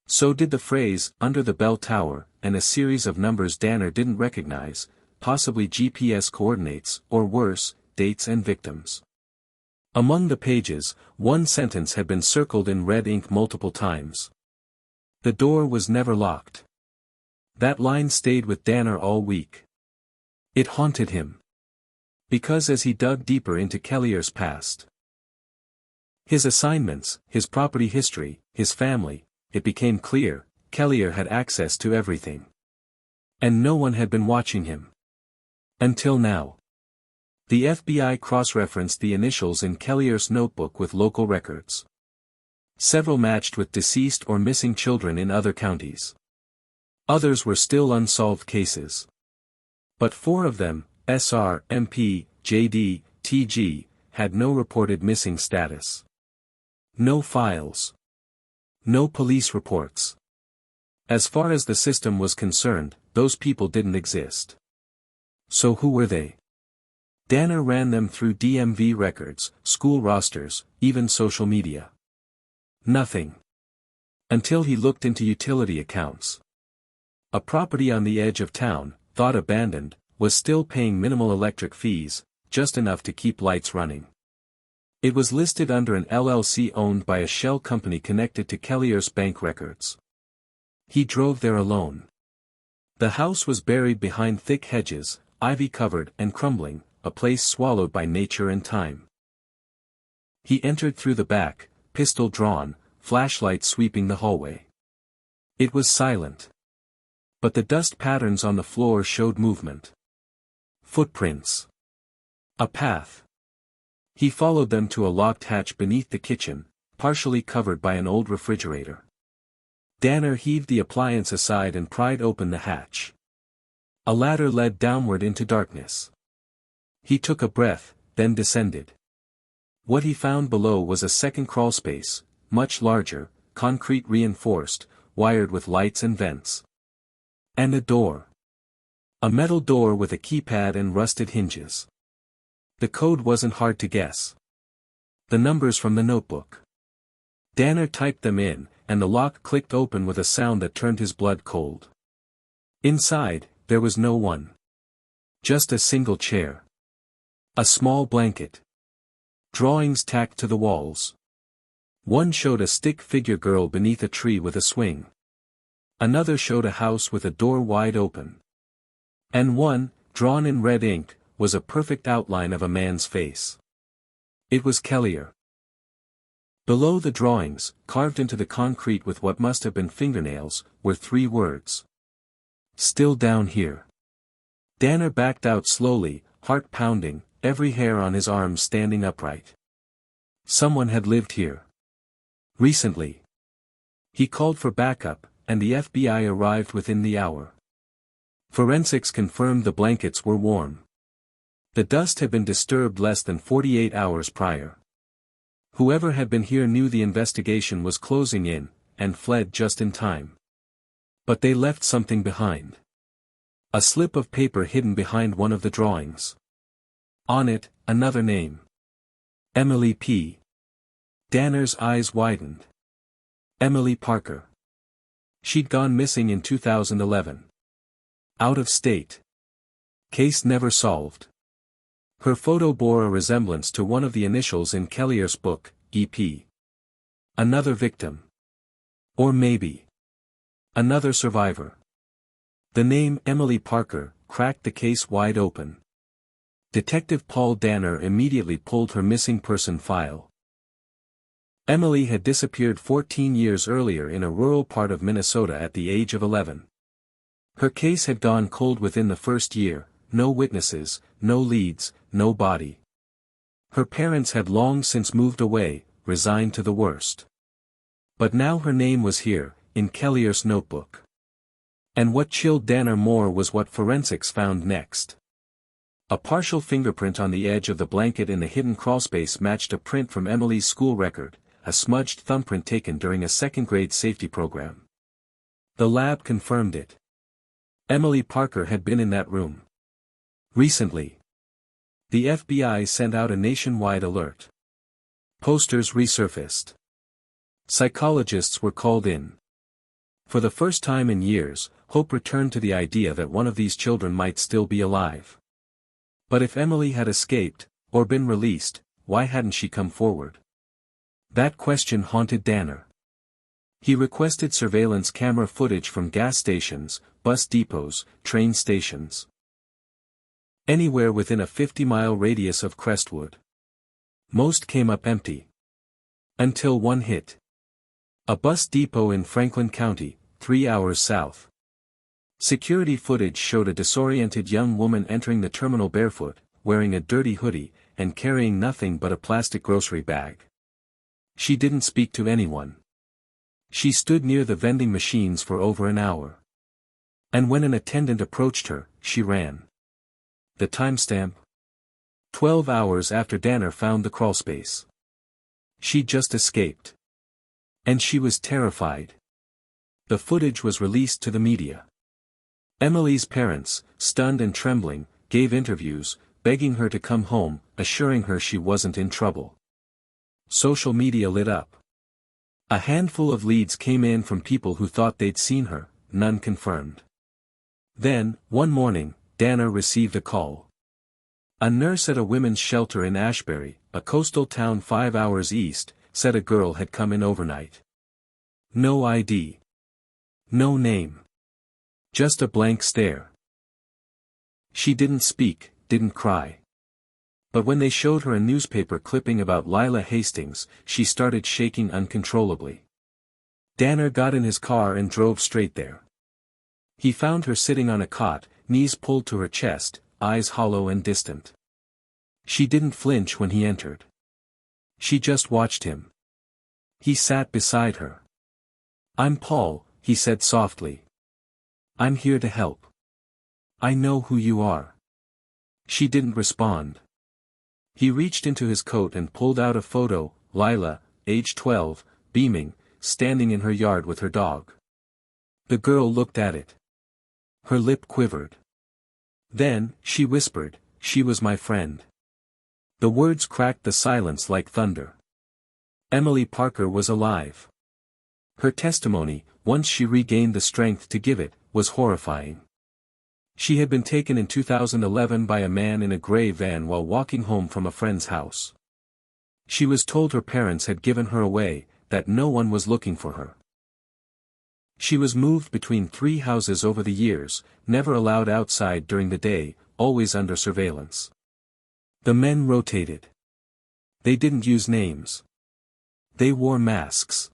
So did the phrase, under the bell tower, and a series of numbers Danner didn't recognize, possibly GPS coordinates, or worse, dates and victims. Among the pages, one sentence had been circled in red ink multiple times. The door was never locked. That line stayed with Danner all week. It haunted him. Because as he dug deeper into Kellier's past, his assignments, his property history, his family, it became clear, Kellier had access to everything. And no one had been watching him. Until now. The FBI cross-referenced the initials in Kellier's notebook with local records. Several matched with deceased or missing children in other counties. Others were still unsolved cases. But 4 of them, SR, MP, JD, TG, had no reported missing status. No files. No police reports. As far as the system was concerned, those people didn't exist. So who were they? Danner ran them through DMV records, school rosters, even social media. Nothing. Until he looked into utility accounts. A property on the edge of town, thought abandoned, was still paying minimal electric fees, just enough to keep lights running. It was listed under an LLC owned by a shell company connected to Kellier's bank records. He drove there alone. The house was buried behind thick hedges, ivy-covered and crumbling, a place swallowed by nature and time. He entered through the back, pistol drawn, flashlight sweeping the hallway. It was silent. But the dust patterns on the floor showed movement. Footprints. A path. He followed them to a locked hatch beneath the kitchen, partially covered by an old refrigerator. Danner heaved the appliance aside and pried open the hatch. A ladder led downward into darkness. He took a breath, then descended. What he found below was a second crawlspace, much larger, concrete reinforced, wired with lights and vents. And a door. A metal door with a keypad and rusted hinges. The code wasn't hard to guess. The numbers from the notebook. Danner typed them in, and the lock clicked open with a sound that turned his blood cold. Inside, there was no one. Just a single chair. A small blanket. Drawings tacked to the walls. One showed a stick figure girl beneath a tree with a swing. Another showed a house with a door wide open. And one, drawn in red ink, was a perfect outline of a man's face. It was Kellier. Below the drawings, carved into the concrete with what must have been fingernails, were 3 words. Still down here. Danner backed out slowly, heart pounding, every hair on his arms standing upright. Someone had lived here. Recently. He called for backup, and the FBI arrived within the hour. Forensics confirmed the blankets were warm. The dust had been disturbed less than 48 hours prior. Whoever had been here knew the investigation was closing in, and fled just in time. But they left something behind. A slip of paper hidden behind one of the drawings. On it, another name. Emily P. Danner's eyes widened. Emily Parker. She'd gone missing in 2011. Out of state. Case never solved. Her photo bore a resemblance to one of the initials in Kellier's book, EP. Another victim. Or maybe another survivor. The name Emily Parker cracked the case wide open. Detective Paul Danner immediately pulled her missing person file. Emily had disappeared 14 years earlier in a rural part of Minnesota at the age of 11. Her case had gone cold within the first year, no witnesses, no leads, no body. Her parents had long since moved away, resigned to the worst. But now her name was here, in Kellier's notebook. And what chilled Danner more was what forensics found next. A partial fingerprint on the edge of the blanket in the hidden crawlspace matched a print from Emily's school record, a smudged thumbprint taken during a second-grade safety program. The lab confirmed it. Emily Parker had been in that room. Recently. The FBI sent out a nationwide alert. Posters resurfaced. Psychologists were called in. For the first time in years, hope returned to the idea that one of these children might still be alive. But if Emily had escaped, or been released, why hadn't she come forward? That question haunted Danner. He requested surveillance camera footage from gas stations, bus depots, train stations. Anywhere within a 50-mile radius of Crestwood. Most came up empty. Until one hit. A bus depot in Franklin County, 3 hours south. Security footage showed a disoriented young woman entering the terminal barefoot, wearing a dirty hoodie, and carrying nothing but a plastic grocery bag. She didn't speak to anyone. She stood near the vending machines for over an hour. And when an attendant approached her, she ran. The timestamp? 12 hours after Danner found the crawlspace. She'd just escaped. And she was terrified. The footage was released to the media. Emily's parents, stunned and trembling, gave interviews, begging her to come home, assuring her she wasn't in trouble. Social media lit up. A handful of leads came in from people who thought they'd seen her, none confirmed. Then, one morning, Danner received a call. A nurse at a women's shelter in Ashbury, a coastal town 5 hours east, said a girl had come in overnight. No ID. No name. Just a blank stare. She didn't speak, didn't cry. But when they showed her a newspaper clipping about Lila Hastings, she started shaking uncontrollably. Danner got in his car and drove straight there. He found her sitting on a cot, knees pulled to her chest, eyes hollow and distant. She didn't flinch when he entered. She just watched him. He sat beside her. "I'm Paul," he said softly. "I'm here to help. I know who you are." She didn't respond. He reached into his coat and pulled out a photo, Lila, age 12, beaming, standing in her yard with her dog. The girl looked at it. Her lip quivered. Then, she whispered, "She was my friend." The words cracked the silence like thunder. Emily Parker was alive. Her testimony, once she regained the strength to give it, was horrifying. She had been taken in 2011 by a man in a gray van while walking home from a friend's house. She was told her parents had given her away, that no one was looking for her. She was moved between 3 houses over the years, never allowed outside during the day, always under surveillance. The men rotated. They didn't use names. They wore masks.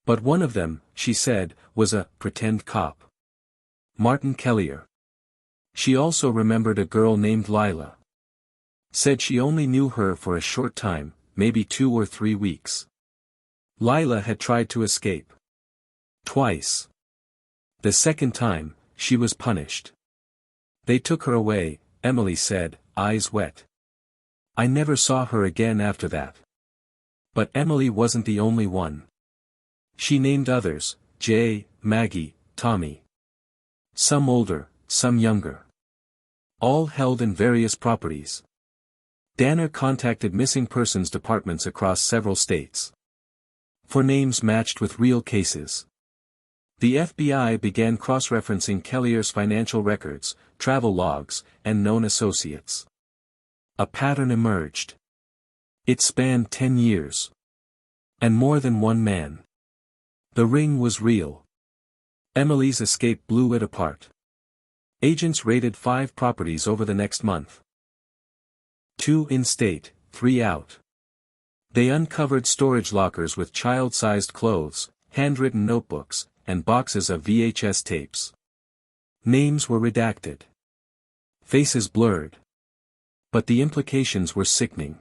But one of them, she said, was a pretend cop. Martin Kellier. She also remembered a girl named Lila. Said she only knew her for a short time, maybe 2 or 3 weeks. Lila had tried to escape. Twice. The second time, she was punished. They took her away, Emily said, eyes wet. I never saw her again after that. But Emily wasn't the only one. She named others, Jay, Maggie, Tommy. Some older, some younger. All held in various properties. Danner contacted missing persons departments across several states. For names matched with real cases. The FBI began cross-referencing Kellier's financial records, travel logs, and known associates. A pattern emerged. It spanned 10 years. And more than one man. The ring was real. Emily's escape blew it apart. Agents raided 5 properties over the next month. 2 in-state, 3 out. They uncovered storage lockers with child-sized clothes, handwritten notebooks, and boxes of VHS tapes. Names were redacted. Faces blurred. But the implications were sickening.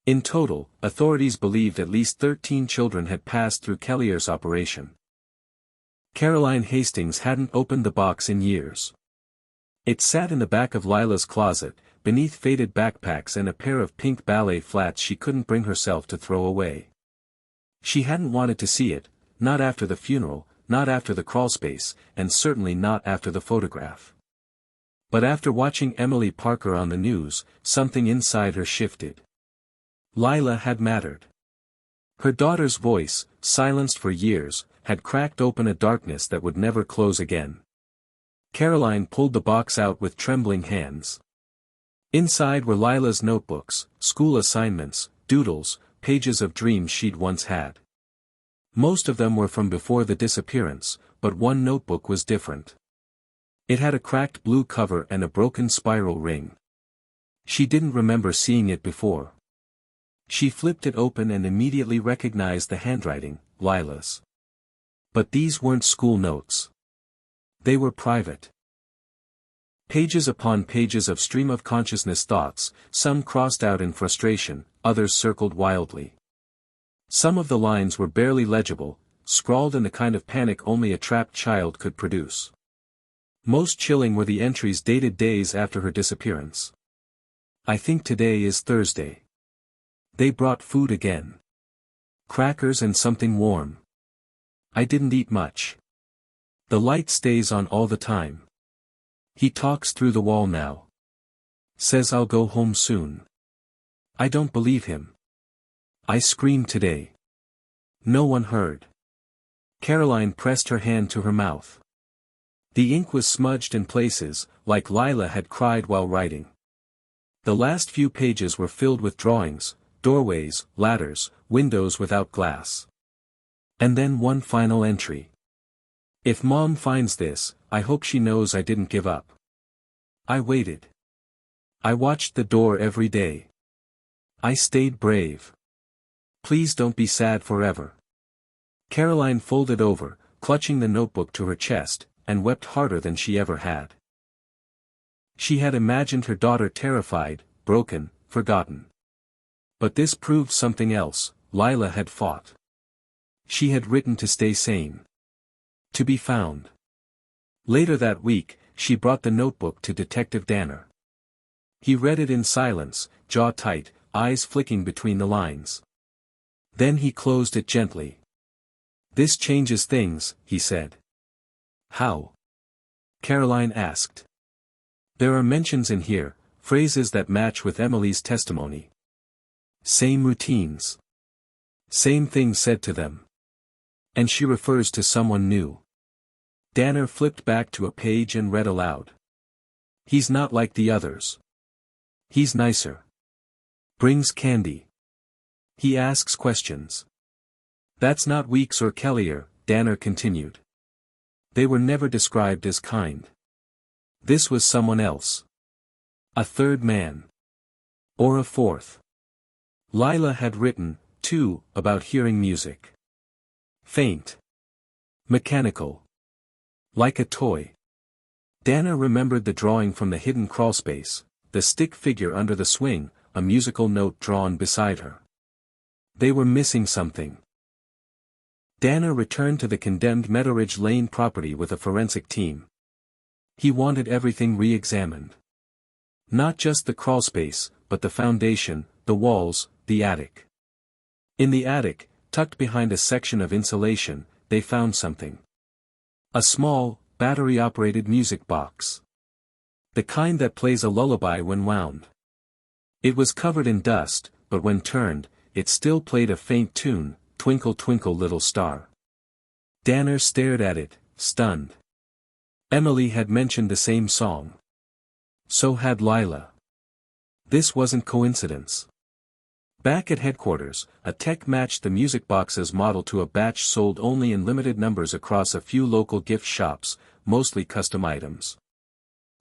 In total, authorities believed at least 13 children had passed through Kellier's operation. Caroline Hastings hadn't opened the box in years. It sat in the back of Lila's closet, beneath faded backpacks and a pair of pink ballet flats she couldn't bring herself to throw away. She hadn't wanted to see it, not after the funeral, not after the crawlspace, and certainly not after the photograph. But after watching Emily Parker on the news, something inside her shifted. Lila had mattered. Her daughter's voice, silenced for years, had cracked open a darkness that would never close again. Caroline pulled the box out with trembling hands. Inside were Lila's notebooks, school assignments, doodles, pages of dreams she'd once had. Most of them were from before the disappearance, but one notebook was different. It had a cracked blue cover and a broken spiral ring. She didn't remember seeing it before. She flipped it open and immediately recognized the handwriting, Lila's. But these weren't school notes. They were private. Pages upon pages of stream-of-consciousness thoughts, some crossed out in frustration, others circled wildly. Some of the lines were barely legible, scrawled in the kind of panic only a trapped child could produce. Most chilling were the entries dated days after her disappearance. I think today is Thursday. They brought food again. Crackers and something warm. I didn't eat much. The light stays on all the time. He talks through the wall now. Says I'll go home soon. I don't believe him. I screamed today. No one heard. Caroline pressed her hand to her mouth. The ink was smudged in places, like Lila had cried while writing. The last few pages were filled with drawings, doorways, ladders, windows without glass. And then one final entry. If Mom finds this, I hope she knows I didn't give up. I waited. I watched the door every day. I stayed brave. Please don't be sad forever. Caroline folded over, clutching the notebook to her chest, and wept harder than she ever had. She had imagined her daughter terrified, broken, forgotten. But this proved something else. Lila had fought. She had written to stay sane. To be found. Later that week, she brought the notebook to Detective Danner. He read it in silence, jaw tight, eyes flicking between the lines. Then he closed it gently. This changes things, he said. How? Caroline asked. There are mentions in here, phrases that match with Emily's testimony. Same routines. Same things said to them. And she refers to someone new. Danner flipped back to a page and read aloud. He's not like the others. He's nicer. Brings candy. He asks questions. That's not Weeks or Kellier, Danner continued. They were never described as kind. This was someone else. A third man. Or a fourth. Lila had written, too, about hearing music. Faint. Mechanical. Like a toy. Danner remembered the drawing from the hidden crawlspace, the stick figure under the swing, a musical note drawn beside her. They were missing something. Danner returned to the condemned Meadowridge Lane property with a forensic team. He wanted everything re-examined. Not just the crawlspace, but the foundation, the walls, the attic. In the attic, tucked behind a section of insulation, they found something. A small, battery-operated music box. The kind that plays a lullaby when wound. It was covered in dust, but when turned, it still played a faint tune, Twinkle Twinkle Little Star. Danner stared at it, stunned. Emily had mentioned the same song. So had Lila. This wasn't coincidence. Back at headquarters, a tech matched the music box's model to a batch sold only in limited numbers across a few local gift shops, mostly custom items.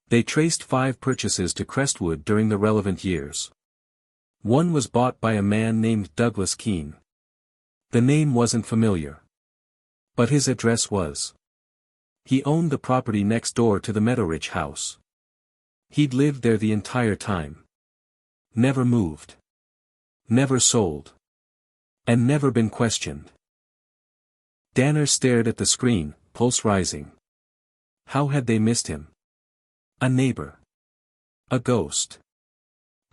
They traced 5 purchases to Crestwood during the relevant years. One was bought by a man named Douglas Keene. The name wasn't familiar. But his address was. He owned the property next door to the Meadowridge house. He'd lived there the entire time. Never moved. Never sold. And never been questioned. Danner stared at the screen, pulse rising. How had they missed him? A neighbor. A ghost.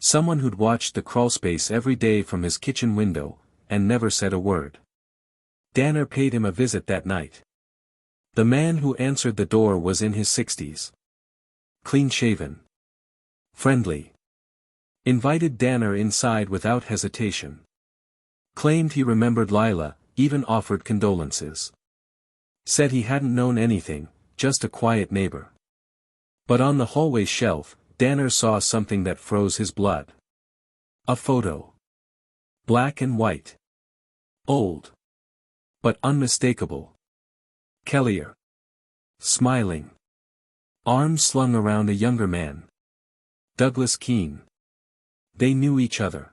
Someone who'd watched the crawlspace every day from his kitchen window, and never said a word. Danner paid him a visit that night. The man who answered the door was in his 60s. Clean-shaven. Friendly. Invited Danner inside without hesitation. Claimed he remembered Lila, even offered condolences. Said he hadn't known anything, just a quiet neighbor. But on the hallway shelf, Danner saw something that froze his blood. A photo. Black and white. Old. But unmistakable. Kellier. Smiling. Arms slung around a younger man. Douglas Keene. They knew each other.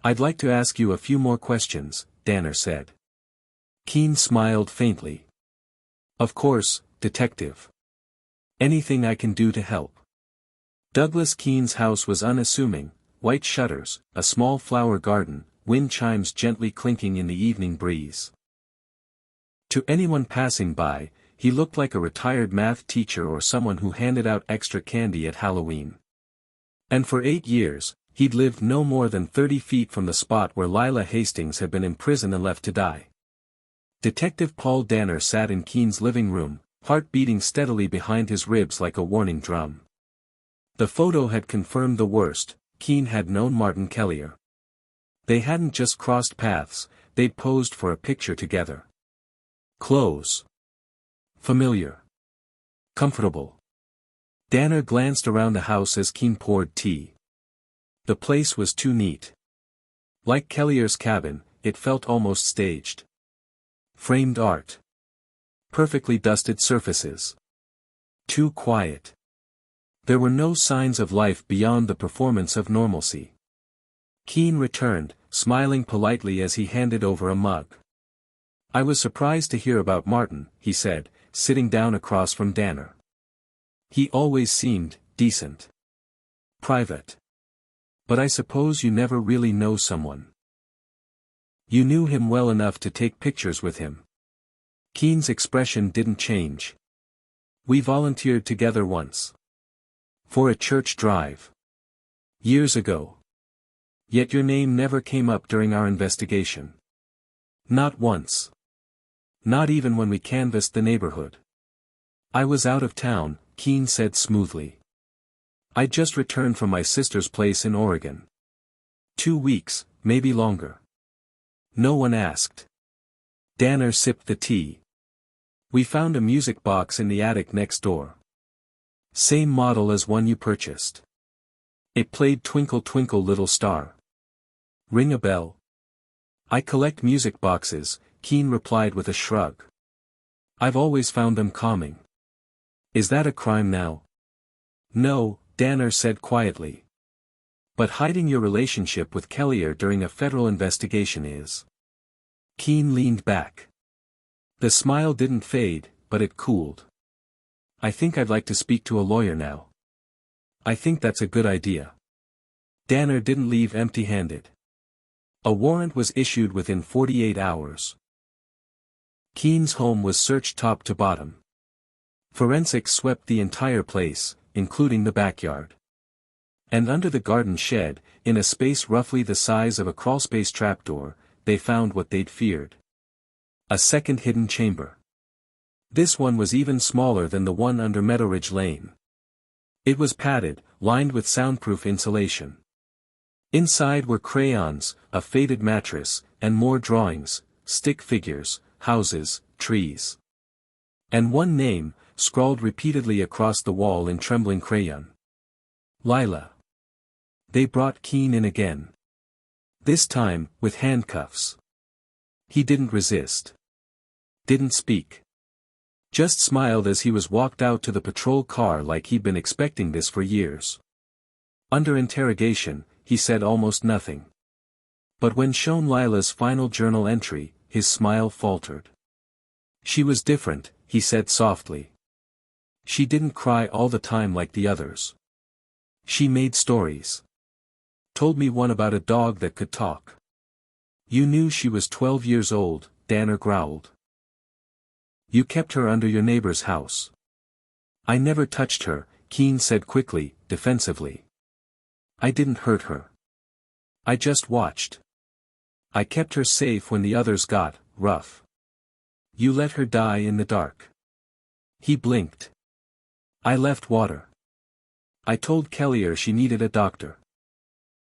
"I'd like to ask you a few more questions," Danner said. Keene smiled faintly. "Of course, Detective. Anything I can do to help." Douglas Keene's house was unassuming, white shutters, a small flower garden, wind chimes gently clinking in the evening breeze. To anyone passing by, he looked like a retired math teacher or someone who handed out extra candy at Halloween. And for 8 years, he'd lived no more than 30 feet from the spot where Lila Hastings had been imprisoned and left to die. Detective Paul Danner sat in Keene's living room, heart beating steadily behind his ribs like a warning drum. The photo had confirmed the worst: Keene had known Martin Kellier. They hadn't just crossed paths, they'd posed for a picture together. Close. Familiar. Comfortable. Danner glanced around the house as Keene poured tea. The place was too neat. Like Kellier's cabin, it felt almost staged. Framed art. Perfectly dusted surfaces. Too quiet. There were no signs of life beyond the performance of normalcy. Keene returned, smiling politely as he handed over a mug. "I was surprised to hear about Martin," he said, sitting down across from Danner. "He always seemed decent. Private. But I suppose you never really know someone. You knew him well enough to take pictures with him." Keene's expression didn't change. "We volunteered together once. For a church drive. Years ago. Yet your name never came up during our investigation. Not once. Not even when we canvassed the neighborhood." "I was out of town," Keene said smoothly. "I just returned from my sister's place in Oregon. 2 weeks, maybe longer." No one asked. Danner sipped the tea. "We found a music box in the attic next door. Same model as one you purchased. It played Twinkle Twinkle Little Star. Ring a bell?" "I collect music boxes," Keene replied with a shrug. "I've always found them calming." "Is that a crime now?" "No," Danner said quietly. "But hiding your relationship with Kellier during a federal investigation is." Keene leaned back. The smile didn't fade, but it cooled. "I think I'd like to speak to a lawyer now." "I think that's a good idea." Danner didn't leave empty-handed. A warrant was issued within 48 hours. Keene's home was searched top to bottom. Forensics swept the entire place, including the backyard. And under the garden shed, in a space roughly the size of a crawlspace trapdoor, they found what they'd feared. A second hidden chamber. This one was even smaller than the one under Meadowridge Lane. It was padded, lined with soundproof insulation. Inside were crayons, a faded mattress, and more drawings, stick figures, houses, trees. And one name, scrawled repeatedly across the wall in trembling crayon. Lila. They brought Keene in again. This time, with handcuffs. He didn't resist. Didn't speak. Just smiled as he was walked out to the patrol car like he'd been expecting this for years. Under interrogation, he said almost nothing. But when shown Lila's final journal entry, his smile faltered. "She was different," he said softly. "She didn't cry all the time like the others. She made stories. Told me one about a dog that could talk." "You knew she was 12 years old," Danner growled. "You kept her under your neighbor's house." "I never touched her," Keene said quickly, defensively. "I didn't hurt her. I just watched. I kept her safe when the others got rough. You let her die in the dark." He blinked. "I left water. I told Kellier she needed a doctor.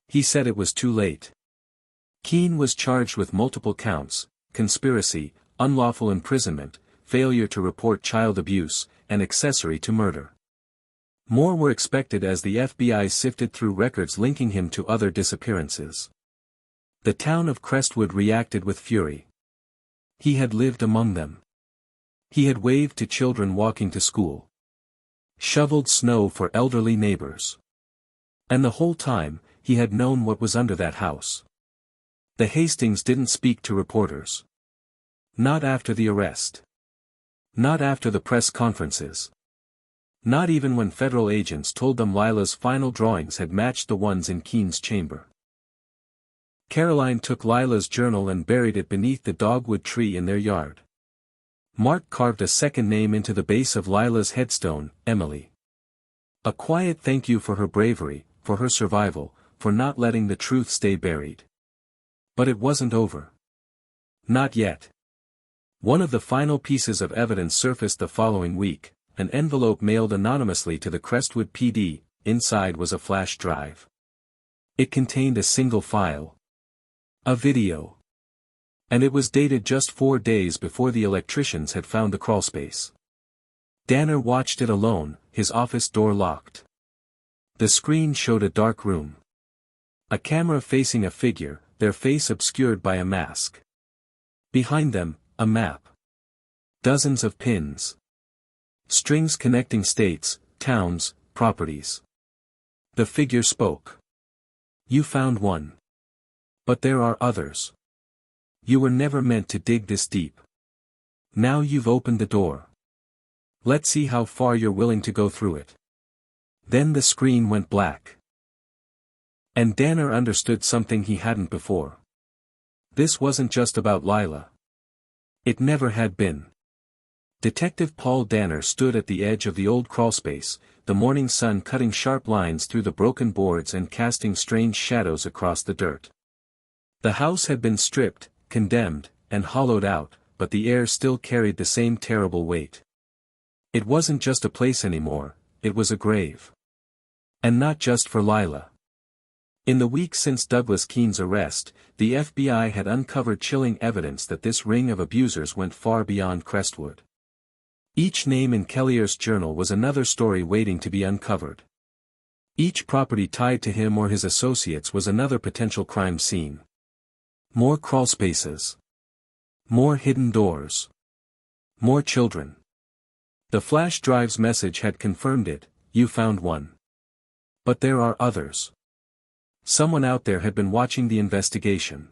He said it was too late." Keene was charged with multiple counts: conspiracy, unlawful imprisonment, failure to report child abuse, and accessory to murder. More were expected as the FBI sifted through records linking him to other disappearances. The town of Crestwood reacted with fury. He had lived among them. He had waved to children walking to school. Shoveled snow for elderly neighbors. And the whole time, he had known what was under that house. The Hastings didn't speak to reporters. Not after the arrest. Not after the press conferences. Not even when federal agents told them Lila's final drawings had matched the ones in Keene's chamber. Caroline took Lila's journal and buried it beneath the dogwood tree in their yard. Mark carved a second name into the base of Lila's headstone, Emily. A quiet thank you for her bravery, for her survival, for not letting the truth stay buried. But it wasn't over. Not yet. One of the final pieces of evidence surfaced the following week, an envelope mailed anonymously to the Crestwood PD. Inside was a flash drive. It contained a single file. A video. And it was dated just 4 days before the electricians had found the crawlspace. Danner watched it alone, his office door locked. The screen showed a dark room. A camera facing a figure, their face obscured by a mask. Behind them, a map. Dozens of pins. Strings connecting states, towns, properties. The figure spoke. You found one. But there are others. You were never meant to dig this deep. Now you've opened the door. Let's see how far you're willing to go through it. Then the screen went black. And Danner understood something he hadn't before. This wasn't just about Lila. It never had been. Detective Paul Danner stood at the edge of the old crawlspace, the morning sun cutting sharp lines through the broken boards and casting strange shadows across the dirt. The house had been stripped, condemned, and hollowed out, but the air still carried the same terrible weight. It wasn't just a place anymore, it was a grave. And not just for Lila. In the weeks since Douglas Keene's arrest, the FBI had uncovered chilling evidence that this ring of abusers went far beyond Crestwood. Each name in Kellier's journal was another story waiting to be uncovered. Each property tied to him or his associates was another potential crime scene. More crawlspaces. More hidden doors. More children. The flash drive's message had confirmed it, you found one. But there are others. Someone out there had been watching the investigation.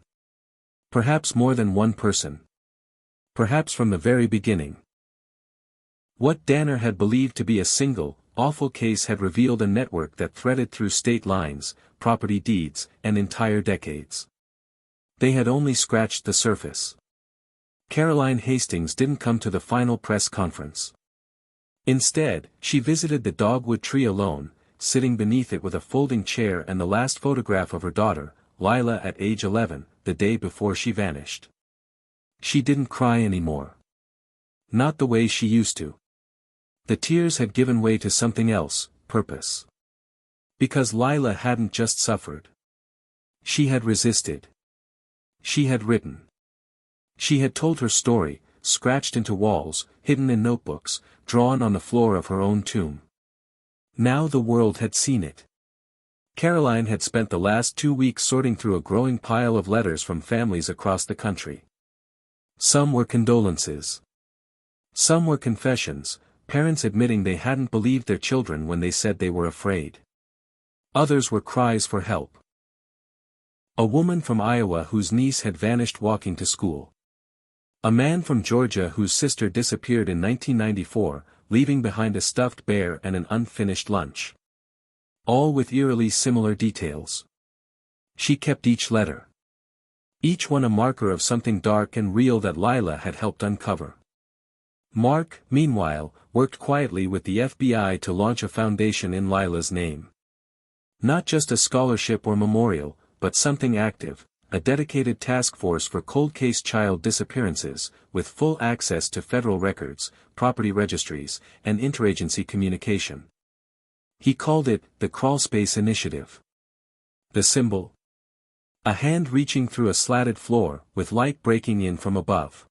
Perhaps more than one person. Perhaps from the very beginning. What Danner had believed to be a single, awful case had revealed a network that threaded through state lines, property deeds, and entire decades. They had only scratched the surface. Caroline Hastings didn't come to the final press conference. Instead, she visited the dogwood tree alone, sitting beneath it with a folding chair and the last photograph of her daughter, Lila at age 11, the day before she vanished. She didn't cry anymore. Not the way she used to. The tears had given way to something else, purpose. Because Lila hadn't just suffered. She had resisted. She had written. She had told her story, scratched into walls, hidden in notebooks, drawn on the floor of her own tomb. Now the world had seen it. Caroline had spent the last 2 weeks sorting through a growing pile of letters from families across the country. Some were condolences. Some were confessions, parents admitting they hadn't believed their children when they said they were afraid. Others were cries for help. A woman from Iowa whose niece had vanished walking to school. A man from Georgia whose sister disappeared in 1994, leaving behind a stuffed bear and an unfinished lunch. All with eerily similar details. She kept each letter. Each one a marker of something dark and real that Lila had helped uncover. Mark, meanwhile, worked quietly with the FBI to launch a foundation in Lila's name. Not just a scholarship or memorial, but something active, a dedicated task force for cold case child disappearances, with full access to federal records, property registries, and interagency communication. He called it the Crawlspace Initiative. The symbol? A hand reaching through a slatted floor, with light breaking in from above.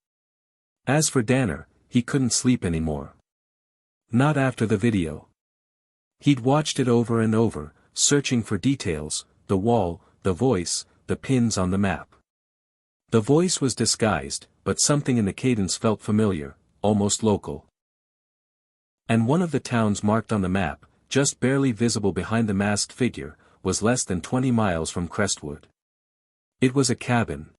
As for Danner, he couldn't sleep anymore. Not after the video. He'd watched it over and over, searching for details, the wall, the voice, the pins on the map. The voice was disguised, but something in the cadence felt familiar, almost local. And one of the towns marked on the map, just barely visible behind the masked figure, was less than 20 miles from Crestwood. It was a cabin.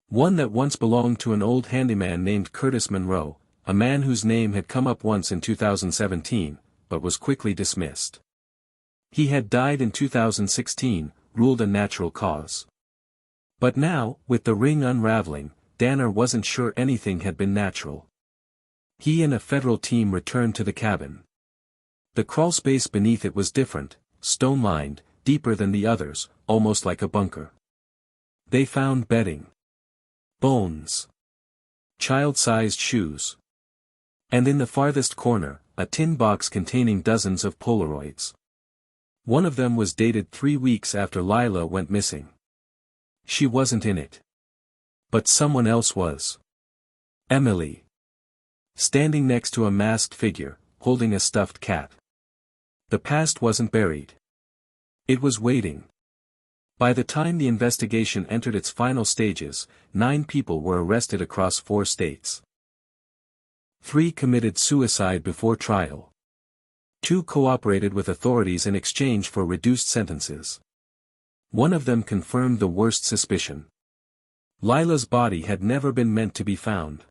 One that once belonged to an old handyman named Curtis Monroe, a man whose name had come up once in 2017, but was quickly dismissed. He had died in 2016, ruled a natural cause. But now, with the ring unraveling, Danner wasn't sure anything had been natural. He and a federal team returned to the cabin. The crawlspace beneath it was different, stone-lined, deeper than the others, almost like a bunker. They found bedding. Bones. Child-sized shoes. And in the farthest corner, a tin box containing dozens of Polaroids. One of them was dated 3 weeks after Lila went missing. She wasn't in it. But someone else was. Emily. Standing next to a masked figure, holding a stuffed cat. The past wasn't buried. It was waiting. By the time the investigation entered its final stages, 9 people were arrested across 4 states. 3 committed suicide before trial. 2 cooperated with authorities in exchange for reduced sentences. One of them confirmed the worst suspicion. Lila's body had never been meant to be found.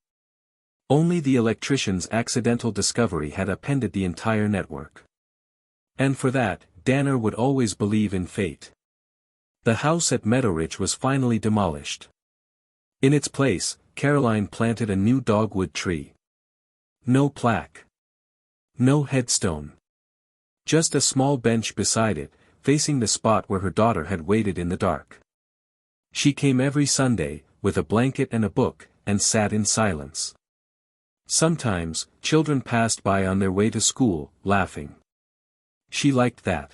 Only the electrician's accidental discovery had upended the entire network. And for that, Danner would always believe in fate. The house at Meadowridge was finally demolished. In its place, Caroline planted a new dogwood tree. No plaque. No headstone. Just a small bench beside it, facing the spot where her daughter had waited in the dark. She came every Sunday, with a blanket and a book, and sat in silence. Sometimes, children passed by on their way to school, laughing. She liked that.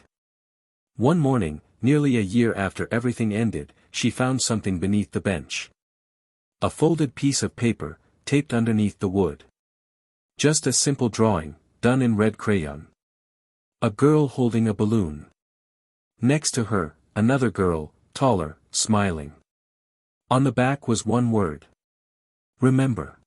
One morning, nearly a year after everything ended, she found something beneath the bench. A folded piece of paper, taped underneath the wood. Just a simple drawing, done in red crayon. A girl holding a balloon. Next to her, another girl, taller, smiling. On the back was one word. Remember.